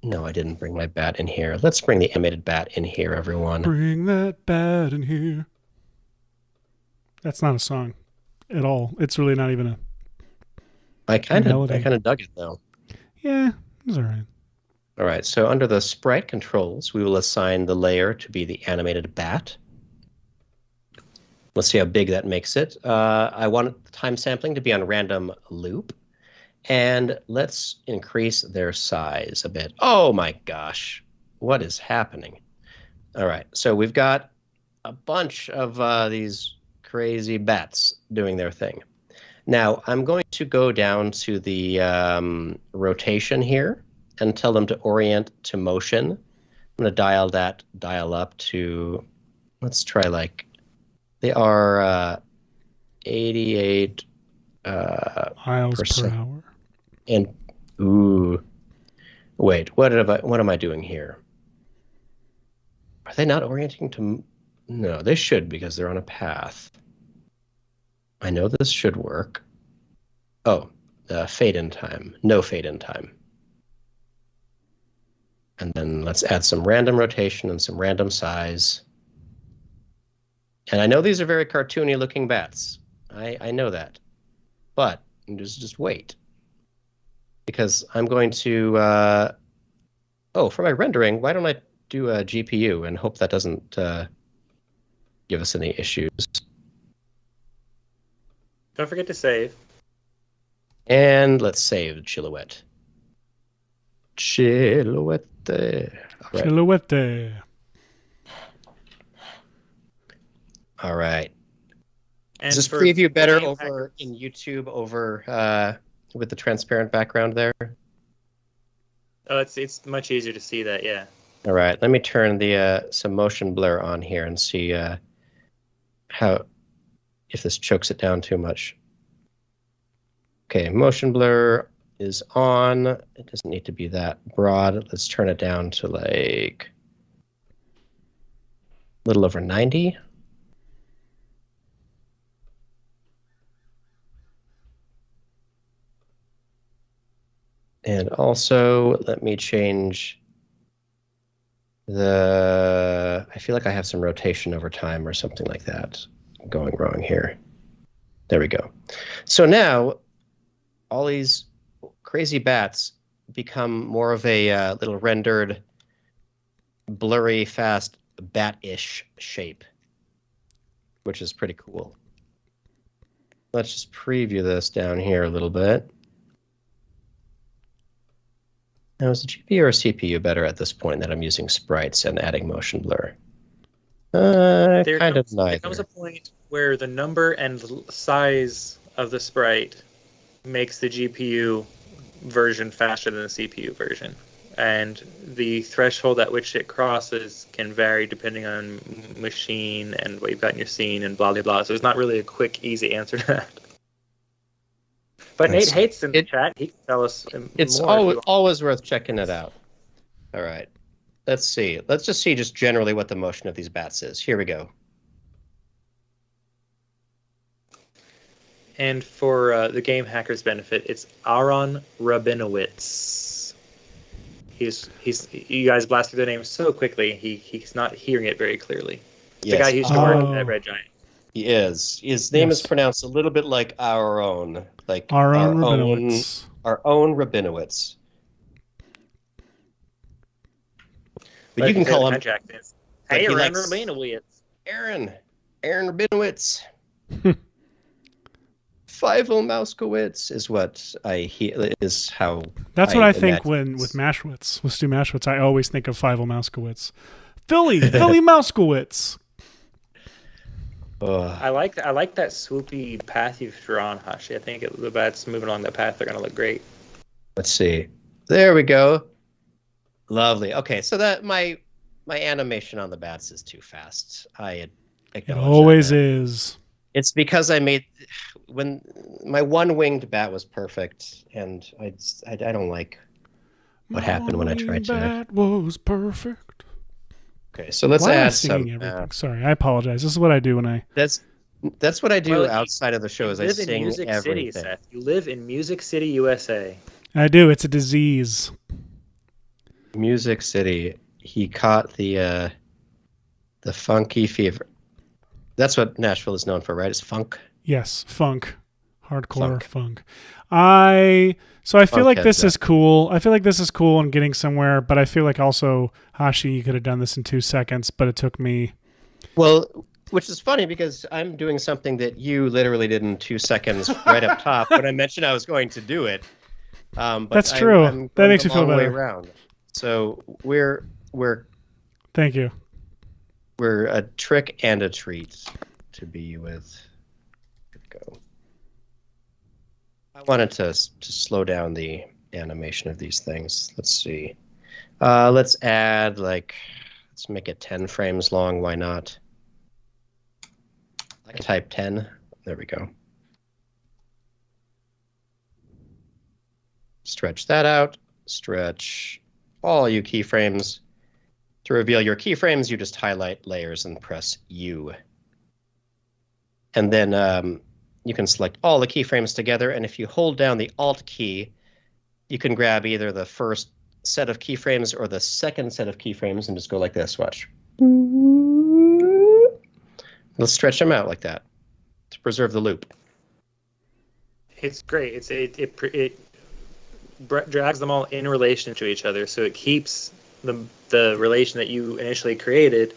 No, I didn't bring my bat in here. Let's bring the animated bat in here, everyone. Bring that bat in here. That's not a song at all. It's really not even a I kind of dug it, though. Yeah, it's all right. All right, so under the sprite controls, we will assign the layer to be the animated bat. Let's see how big that makes it. I want time sampling to be on random loop. And let's increase their size a bit. Oh my gosh, what is happening? All right, so we've got a bunch of these crazy bats doing their thing. Now, I'm going to go down to the rotation here and tell them to orient to motion. I'm going to dial up to, let's try like, they are 88 miles per hour. And ooh, wait, what am I doing here? Are they not orienting to? No, they should because they're on a path. I know this should work. Oh, fade in time. No fade in time. And then let's add some random rotation and some random size. And I know these are very cartoony looking bats. I know that. But just wait. because I'm going to, for my rendering, why don't I do a GPU and hope that doesn't give us any issues. Don't forget to save. And let's save Chilhouette. Chilhouette. All right. Chilhouette. All right. And Is this for preview better game over in YouTube over with the transparent background there? Oh, it's much easier to see that, yeah. All right. Let me turn the some motion blur on here and see if this chokes it down too much. Okay, motion blur is on. It doesn't need to be that broad. Let's turn it down to like a little over 90. And also, let me change I feel like I have some rotation over time or something like that going wrong here. There we go. So now, all these crazy bats become more of a little rendered, blurry, fast, bat-ish shape, which is pretty cool. Let's just preview this down here a little bit. Now, is the GPU or CPU better at this point that I'm using sprites and adding motion blur? There comes a point where the number and size of the sprite makes the GPU version faster than the CPU version. And the threshold at which it crosses can vary depending on machine and what you've got in your scene and blah, blah, blah. So there's not really a quick, easy answer to that. But Nate hates in the chat. He can tell us it's more. always worth checking it out. All right. Let's see. Let's just see just generally what the motion of these bats is. Here we go. And for the game hacker's benefit, it's Aaron Rabinowitz. You guys blasted the name so quickly, he's not hearing it very clearly. It's the guy who used to work at Red Giant. He is. His name is pronounced a little bit like our own. Like our own Rabinowitz. Our own Rabinowitz. But you can call him... Hey, Aaron Rabinowitz. Aaron Rabinowitz. Fievel Mouskowitz is what I hear, is how... That's what I think when with Mashwitz, with Stu Mashwitz. I always think of Fievel Mouskowitz. Philly Mouskowitz. I like that swoopy path you've drawn, Hashi. I think the bats moving along that path, they're going to look great. Let's see. There we go. Lovely. Okay, so that my animation on the bats is too fast. I it always is. It's because I made when my one-winged bat was perfect, and I don't like what happened when I tried to. Bat was perfect. Okay, so let's add some. Sorry, I apologize. This is what I do when I. That's what I do outside of the show. Is I sing in Music everything. City, Seth. You live in Music City, USA. I do. It's a disease. Music City. He caught the funky fever. That's what Nashville is known for, right? It's funk. Yes, funk. Hardcore funk. I feel like this is cool. I feel like this is cool and getting somewhere, but I feel like also, Hashi, you could have done this in 2 seconds, but it took me... Well, which is funny because I'm doing something that you literally did in 2 seconds right up top when I mentioned I was going to do it. But that's true. That makes you feel better. Way around. So we're... Thank you. We're a trick and a treat to be with. Here we go. I wanted to slow down the animation of these things. Let's see. Let's add let's make it 10 frames long. Why not? I type 10. There we go. Stretch that out. Stretch all you keyframes. To reveal your keyframes, you just highlight layers and press U. And then you can select all the keyframes together, and if you hold down the Alt key, you can grab either the first set of keyframes or the second set of keyframes and just go like this, watch. Let's stretch them out like that to preserve the loop. It's great. drags them all in relation to each other, so it keeps the relation that you initially created,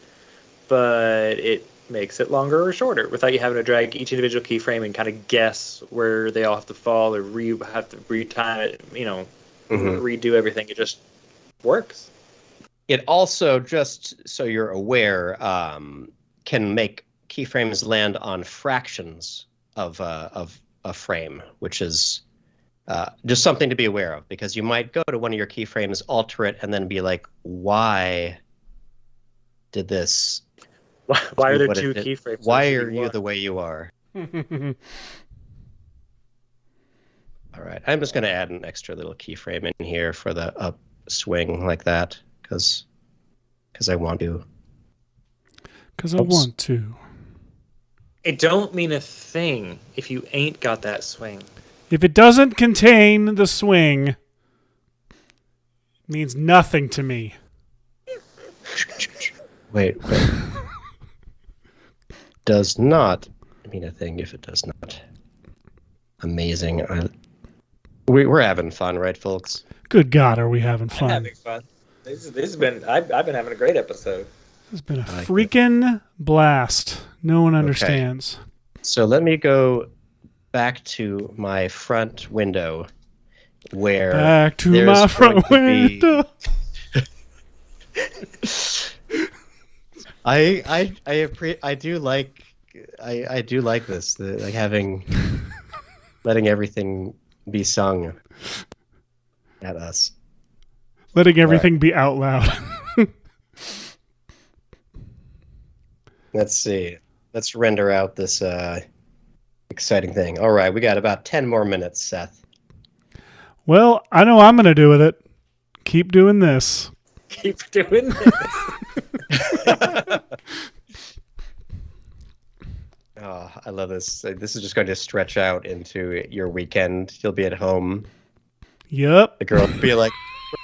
but it makes it longer or shorter without you having to drag each individual keyframe and kind of guess where they all have to fall or have to retime it, redo everything. It just works. It also, just so you're aware, can make keyframes land on fractions of a frame, which is just something to be aware of, because you might go to one of your keyframes, alter it, and then be like, why did this... Why are there two keyframes? Why are you the way you are? All right, I'm just going to add an extra little keyframe in here for the upswing like that, because I want to. Because I want to. It don't mean a thing if you ain't got that swing. If it doesn't contain the swing, it means nothing to me. Wait. Does not mean a thing if it does not. Amazing. We're having fun, right, folks? Good God, are we having fun? I'm having fun. This has been. I've been having a great episode. This has been a freaking blast. No one understands. So let me go back to my front window, where back to my front window. I do like this, letting everything be sung at us. Letting everything be out loud. Let's see. Let's render out this exciting thing. All right, we got about 10 more minutes, Seth. Well, I know I'm going to do with it. Keep doing this. Keep doing this. Oh, I love this. This is just going to stretch out into your weekend. You'll be at home. Yep. The girl will be like,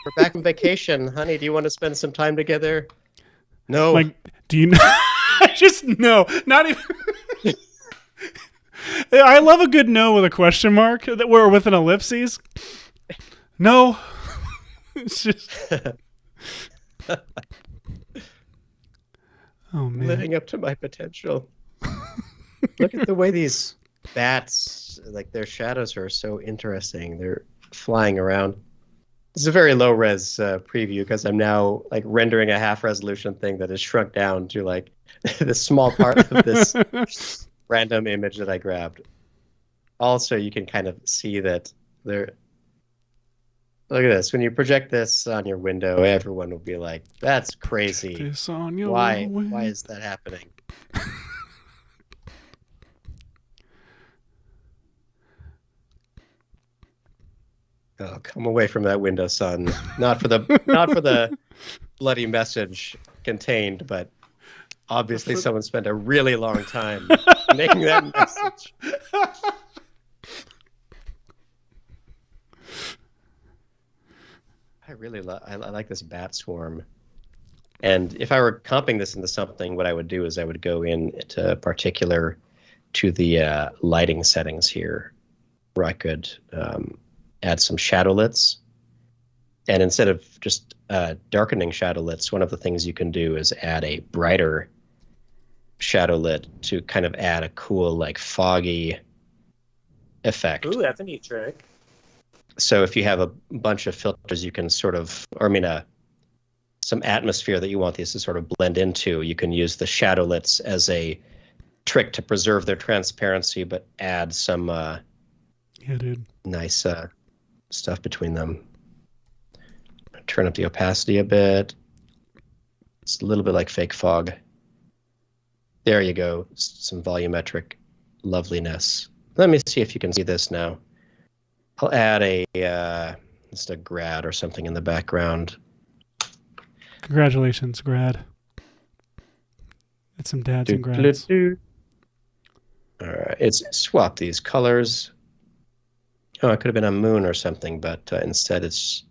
we're back from vacation. Honey, do you want to spend some time together? No. Like, do you know? I just no. Not even. I love a good no with a question mark or with an ellipses. No. It's just. Oh, man. Living up to my potential. Look at the way these bats, like their shadows are so interesting. They're flying around. This is a very low res preview, because I'm now like rendering a half resolution thing that is shrunk down to like the small part of this random image that I grabbed. Also, you can kind of see that there. Look at this. When you project this on your window, everyone will be like, "That's crazy. This on your Why is that happening?" Oh, come away from that window, son. Not for the bloody message contained, but obviously someone spent a really long time making that message. I like this bat swarm. And if I were comping this into something, what I would do is I would go into particular to the lighting settings here, where I could add some shadowlets. And instead of just darkening shadowlets, one of the things you can do is add a brighter shadowlet to kind of add a cool, like, foggy effect. Ooh, that's a neat trick. So if you have a bunch of filters, you can sort of, some atmosphere that you want these to sort of blend into, you can use the shadowlets as a trick to preserve their transparency, but add some nice stuff between them. Turn up the opacity a bit. It's a little bit like fake fog. There you go. Some volumetric loveliness. Let me see if you can see this now. I'll add just a grad or something in the background. Congratulations, grad. It's some dads and grads. All right, it's swap these colors. Oh, it could have been a moon or something, but instead it's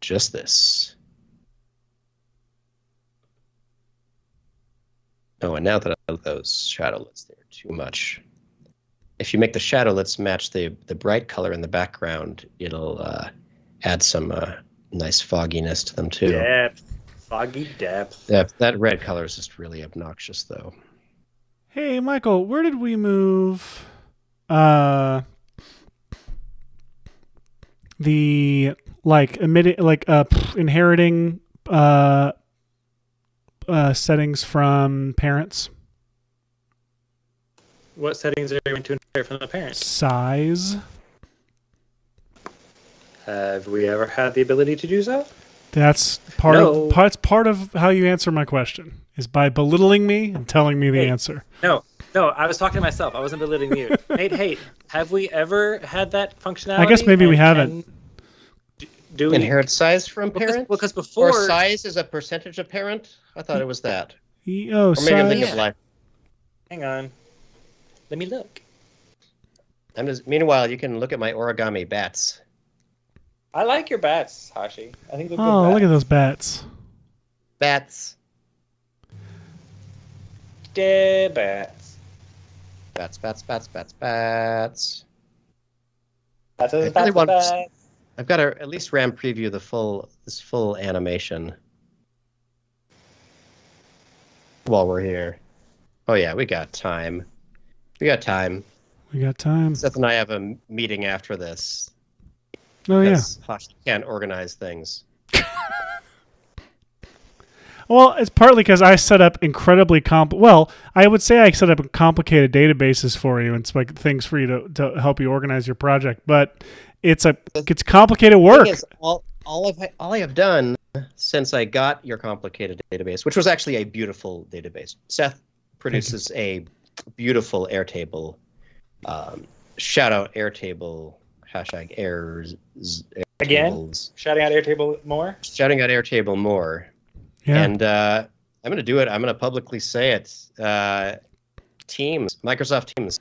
just this. Oh, and now that I love those shadowlets, they're too much. If you make the shadowlets match the bright color in the background, it'll add some nice fogginess to them too. Depth. Foggy depth. That red color is just really obnoxious, though. Hey, Michael, where did we move the inheriting settings from parents? What settings are you going to inherit from the parents? Size. Have we ever had the ability to do so? That's part of how you answer my question, is by belittling me and telling me the answer. No, I was talking to myself. I wasn't belittling you. Nate, have we ever had that functionality? I guess maybe we haven't. Do we inherit size from parents? Because before... Or size is a percentage of parent? I thought it was that. Or maybe I'm thinking of life. Hang on. Let me look. Meanwhile, you can look at my origami bats. I like your bats, Hashi. I think they're good Oh, bats. look at those bats. Bats. Bats. Bats. I've got to at least RAM preview this full animation while we're here. Oh yeah, we got time. Seth and I have a meeting after this. Oh yeah. Hashi can't organize things. Well, it's partly because I set up incredibly I would say I set up complicated databases for you and things for you to help you organize your project, but it's complicated work. All I have done since I got your complicated database, which was actually a beautiful database. Seth produces a beautiful Airtable. Shout out Airtable. Hashtag errors. Again? Shouting out Airtable more? Shouting out Airtable more. Yeah. And I'm going to do it. I'm going to publicly say it. Teams. Microsoft Teams.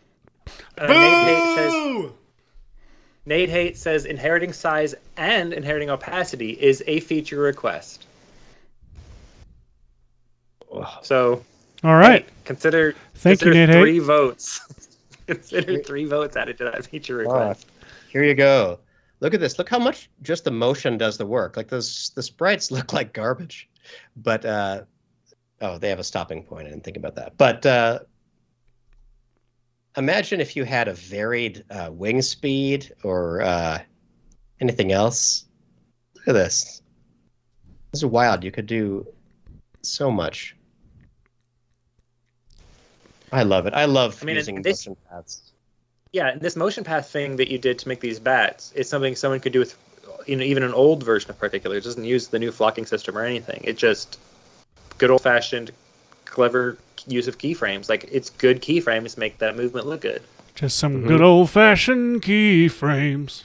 Nate Haight says inheriting size and inheriting opacity is a feature request. So, all right. Consider Nate three Haight. Votes. Consider 3 votes added to that feature request. Here you go. Look at this. Look how much just the motion does the work. Like the sprites look like garbage, but they have a stopping point. I didn't think about that. But imagine if you had a varied wing speed or anything else. Look at this. This is wild. You could do so much. I love it. I love using motion paths. Yeah, this motion path thing that you did to make these bats is something someone could do with, even an old version of particular. It doesn't use the new flocking system or anything. It just good old-fashioned, clever use of keyframes. Like, it's good keyframes make that movement look good. Just some good old-fashioned keyframes.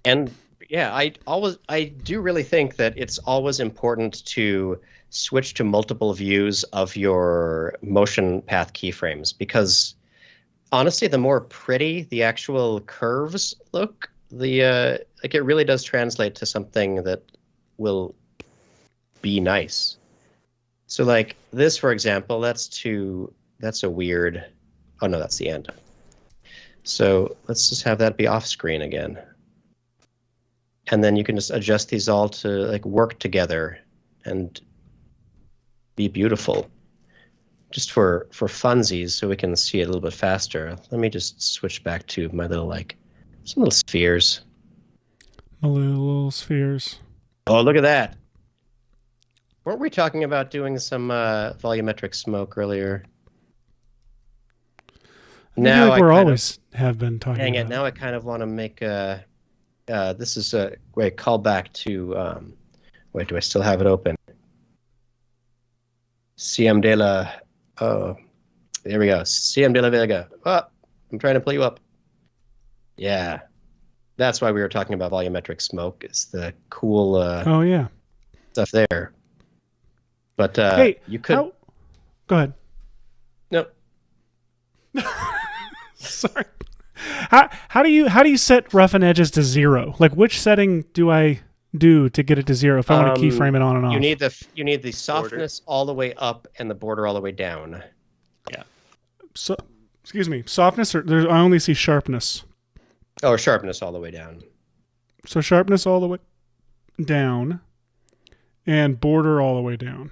And yeah, I do really think that it's always important to switch to multiple views of your motion path keyframes, because honestly, the more pretty the actual curves look, it really does translate to something that will be nice. So like this, for example, that's a weird. Oh no, that's the end. So let's just have that be off screen again. And then you can just adjust these all to like work together and be beautiful. Just for funsies, so we can see it a little bit faster. Let me just switch back to my some little spheres. My little spheres. Oh, look at that. Weren't we talking about doing some volumetric smoke earlier? Now we're always have been talking dang about it, now I kind of want to make this is a callback to wait, do I still have it open? CM de la there we go. CM de la Vega. Oh, I'm trying to pull you up. Yeah. That's why we were talking about volumetric smoke. It's the cool stuff there. But hey, you could go ahead. Nope. Sorry. How do you set roughen edges to 0? Like, which setting do I do to get it to 0 if I want to keyframe it on and off? You need the softness all the way up and the border all the way down. Yeah. So, excuse me, softness I only see sharpness. Oh, sharpness all the way down. So sharpness all the way. down and border all the way down.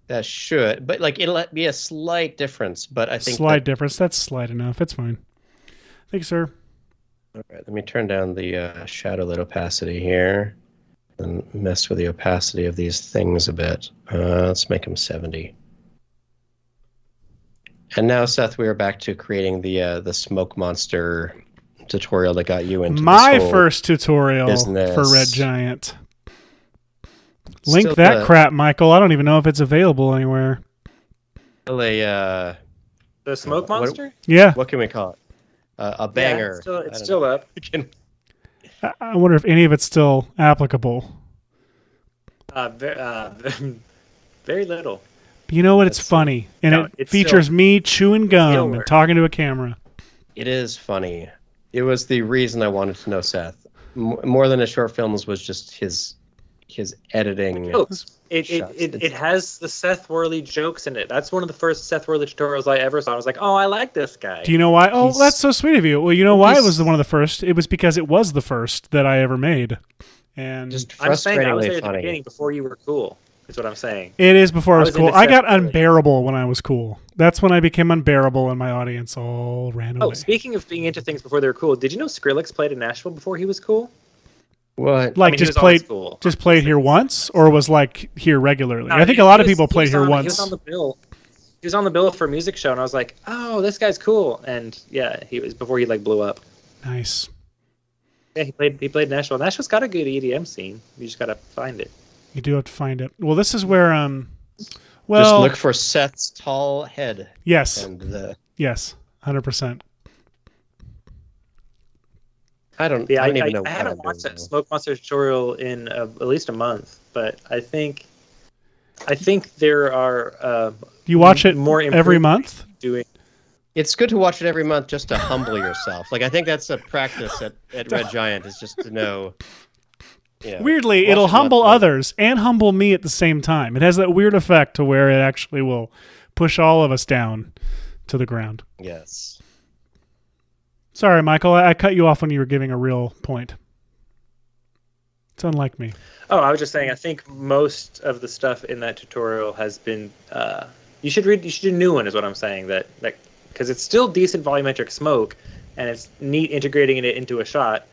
That should, but like it'll be a slight difference. But I think Slight difference. That's slight enough. It's fine. Thank you, sir. All right, let me turn down the shadow lit opacity here and mess with the opacity of these things a bit. Let's make them 70. And now, Seth, we are back to creating the smoke monster tutorial that got you into my this whole first tutorial business. for Red Giant. Link Still that crap, Michael. I don't even know if it's available anywhere. The smoke monster? Yeah. What can we call it? A banger. Yeah, it's still up. I wonder if any of it's still applicable. Very little. But you know what? It's funny. And it features me chewing gum and talking to a camera. It is funny. It was the reason I wanted to know Seth. More than his short films was just his editing. It has the Seth Worley jokes in it. That's one of the first Seth Worley tutorials I ever saw. I was like, oh, I like this guy. Do you know why? Oh, that's so sweet of you. Well, you know why it was one of the first? It was because it was the first that I ever made. And just frustratingly I'm saying I was there at the funny. beginning before you were cool. Is what I'm saying. It is before I was cool. I got Worley. unbearable when I was cool. That's when I became unbearable and my audience all ran away. Oh, speaking of being into things before they were cool, did you know Skrillex played in Nashville before he was cool? What? Like just played here once, or was like here regularly? I think a lot of people played here once. He was on the bill. He was on the bill for a music show, and I was like, "Oh, this guy's cool." And yeah, he was before he like blew up. Nice. Yeah, he played Nashville. Nashville's got a good EDM scene. You just gotta find it. You do have to find it. Well, this is where just look for Seth's tall head. Yes. And yes, 100%. I don't even know. I haven't watched that Smoke Monster tutorial in at least a month, but I think there are. You watch it more every month? It's good to watch it every month just to humble yourself. Like I think that's a practice at Red Giant is just to know. Weirdly, it'll humble others and humble me at the same time. It has that weird effect to where it actually will push all of us down to the ground. Yes. Sorry, Michael. I cut you off when you were giving a real point. It's unlike me. Oh, I was just saying. I think most of the stuff in that tutorial has been. You should do a new one. Is what I'm saying. That because it's still decent volumetric smoke, and it's neat integrating it into a shot.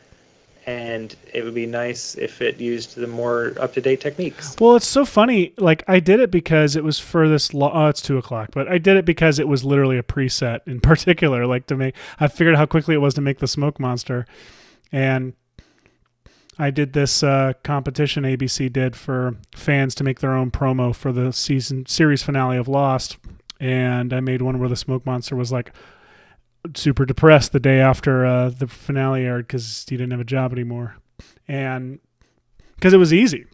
And it would be nice if it used the more up-to-date techniques. Well, it's so funny. Like, I did it because it was for this... it's 2:00, but I did it because it was literally a preset in particular. Like, to make... I figured how quickly it was to make the smoke monster. And I did this competition ABC did for fans to make their own promo for the series finale of Lost. And I made one where the smoke monster was like... super depressed the day after the finale aired because he didn't have a job anymore, and because it was easy.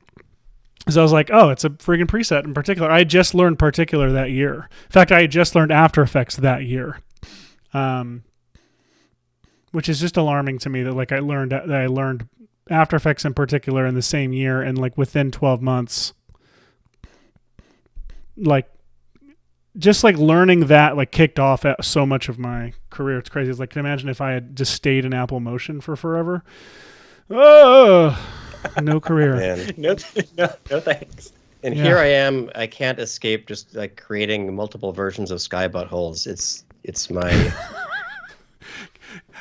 So I was like, oh, it's a freaking preset in particular. I had just learned particular that year. In fact, I had just learned After Effects that year, which is just alarming to me that like I learned After Effects in particular in the same year, and like within 12 months, like. Just like learning that like kicked off at so much of my career. It's crazy. It's like, can you imagine if I had just stayed in Apple Motion for forever? Oh, no career. no thanks. And here I am. I can't escape just like creating multiple versions of Sky Buttholes. It's my.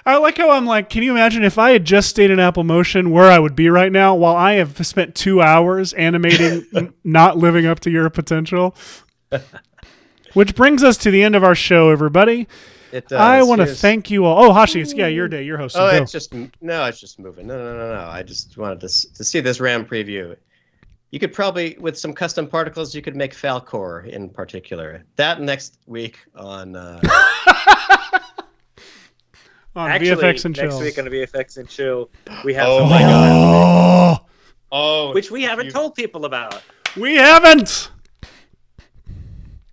I like how I'm like, can you imagine if I had just stayed in Apple Motion where I would be right now while I have spent 2 hours animating not living up to your potential? Which brings us to the end of our show, everybody. It does. I want to thank you all. Oh, Hashi, it's your day. You're hosting. Oh, it's just moving. No. I just wanted to see this RAM preview. You could probably, with some custom particles, you could make Falcor in particular. That next week on Actually, VFX and Chill. Next week on VFX and Chill, we have which we haven't told people about. We haven't.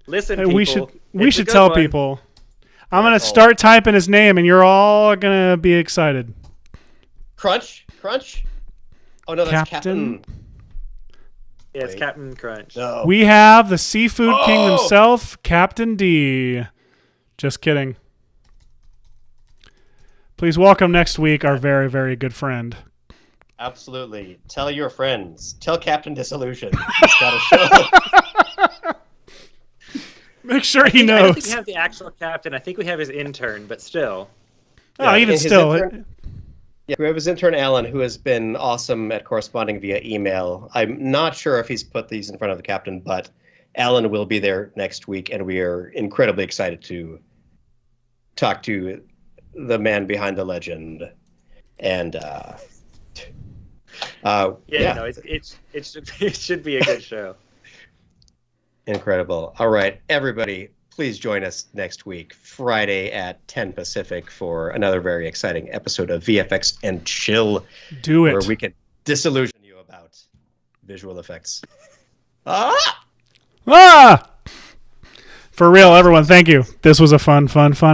Listen, people. We should tell people. I'm gonna start typing his name, and you're all gonna be excited. Crunch. Oh no, that's Captain. Yeah, it's Captain Crunch. No. We have the Seafood King himself, Captain D. Just kidding. Please welcome next week our very, very good friend, Absolutely. Tell your friends. Tell Captain Disillusion. He's got a show. Make sure he I don't knows. think we have the actual captain. I think we have his intern, but still. Oh, even his still. intern- Yeah, we have his intern, Alan, who has been awesome at corresponding via email. I'm not sure if he's put these in front of the captain, but Alan will be there next week, and we are incredibly excited to talk to the man behind the legend. And No, it should be a good show. Incredible. All right, everybody, please join us next week, Friday at 10 Pacific, for another very exciting episode of VFX and Chill. Do it. Where we can disillusion you about visual effects. Ah! For real, everyone, thank you. This was a fun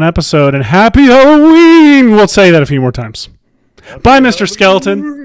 episode, and happy Halloween! We'll say that a few more times. Bye, Mr. Skeleton.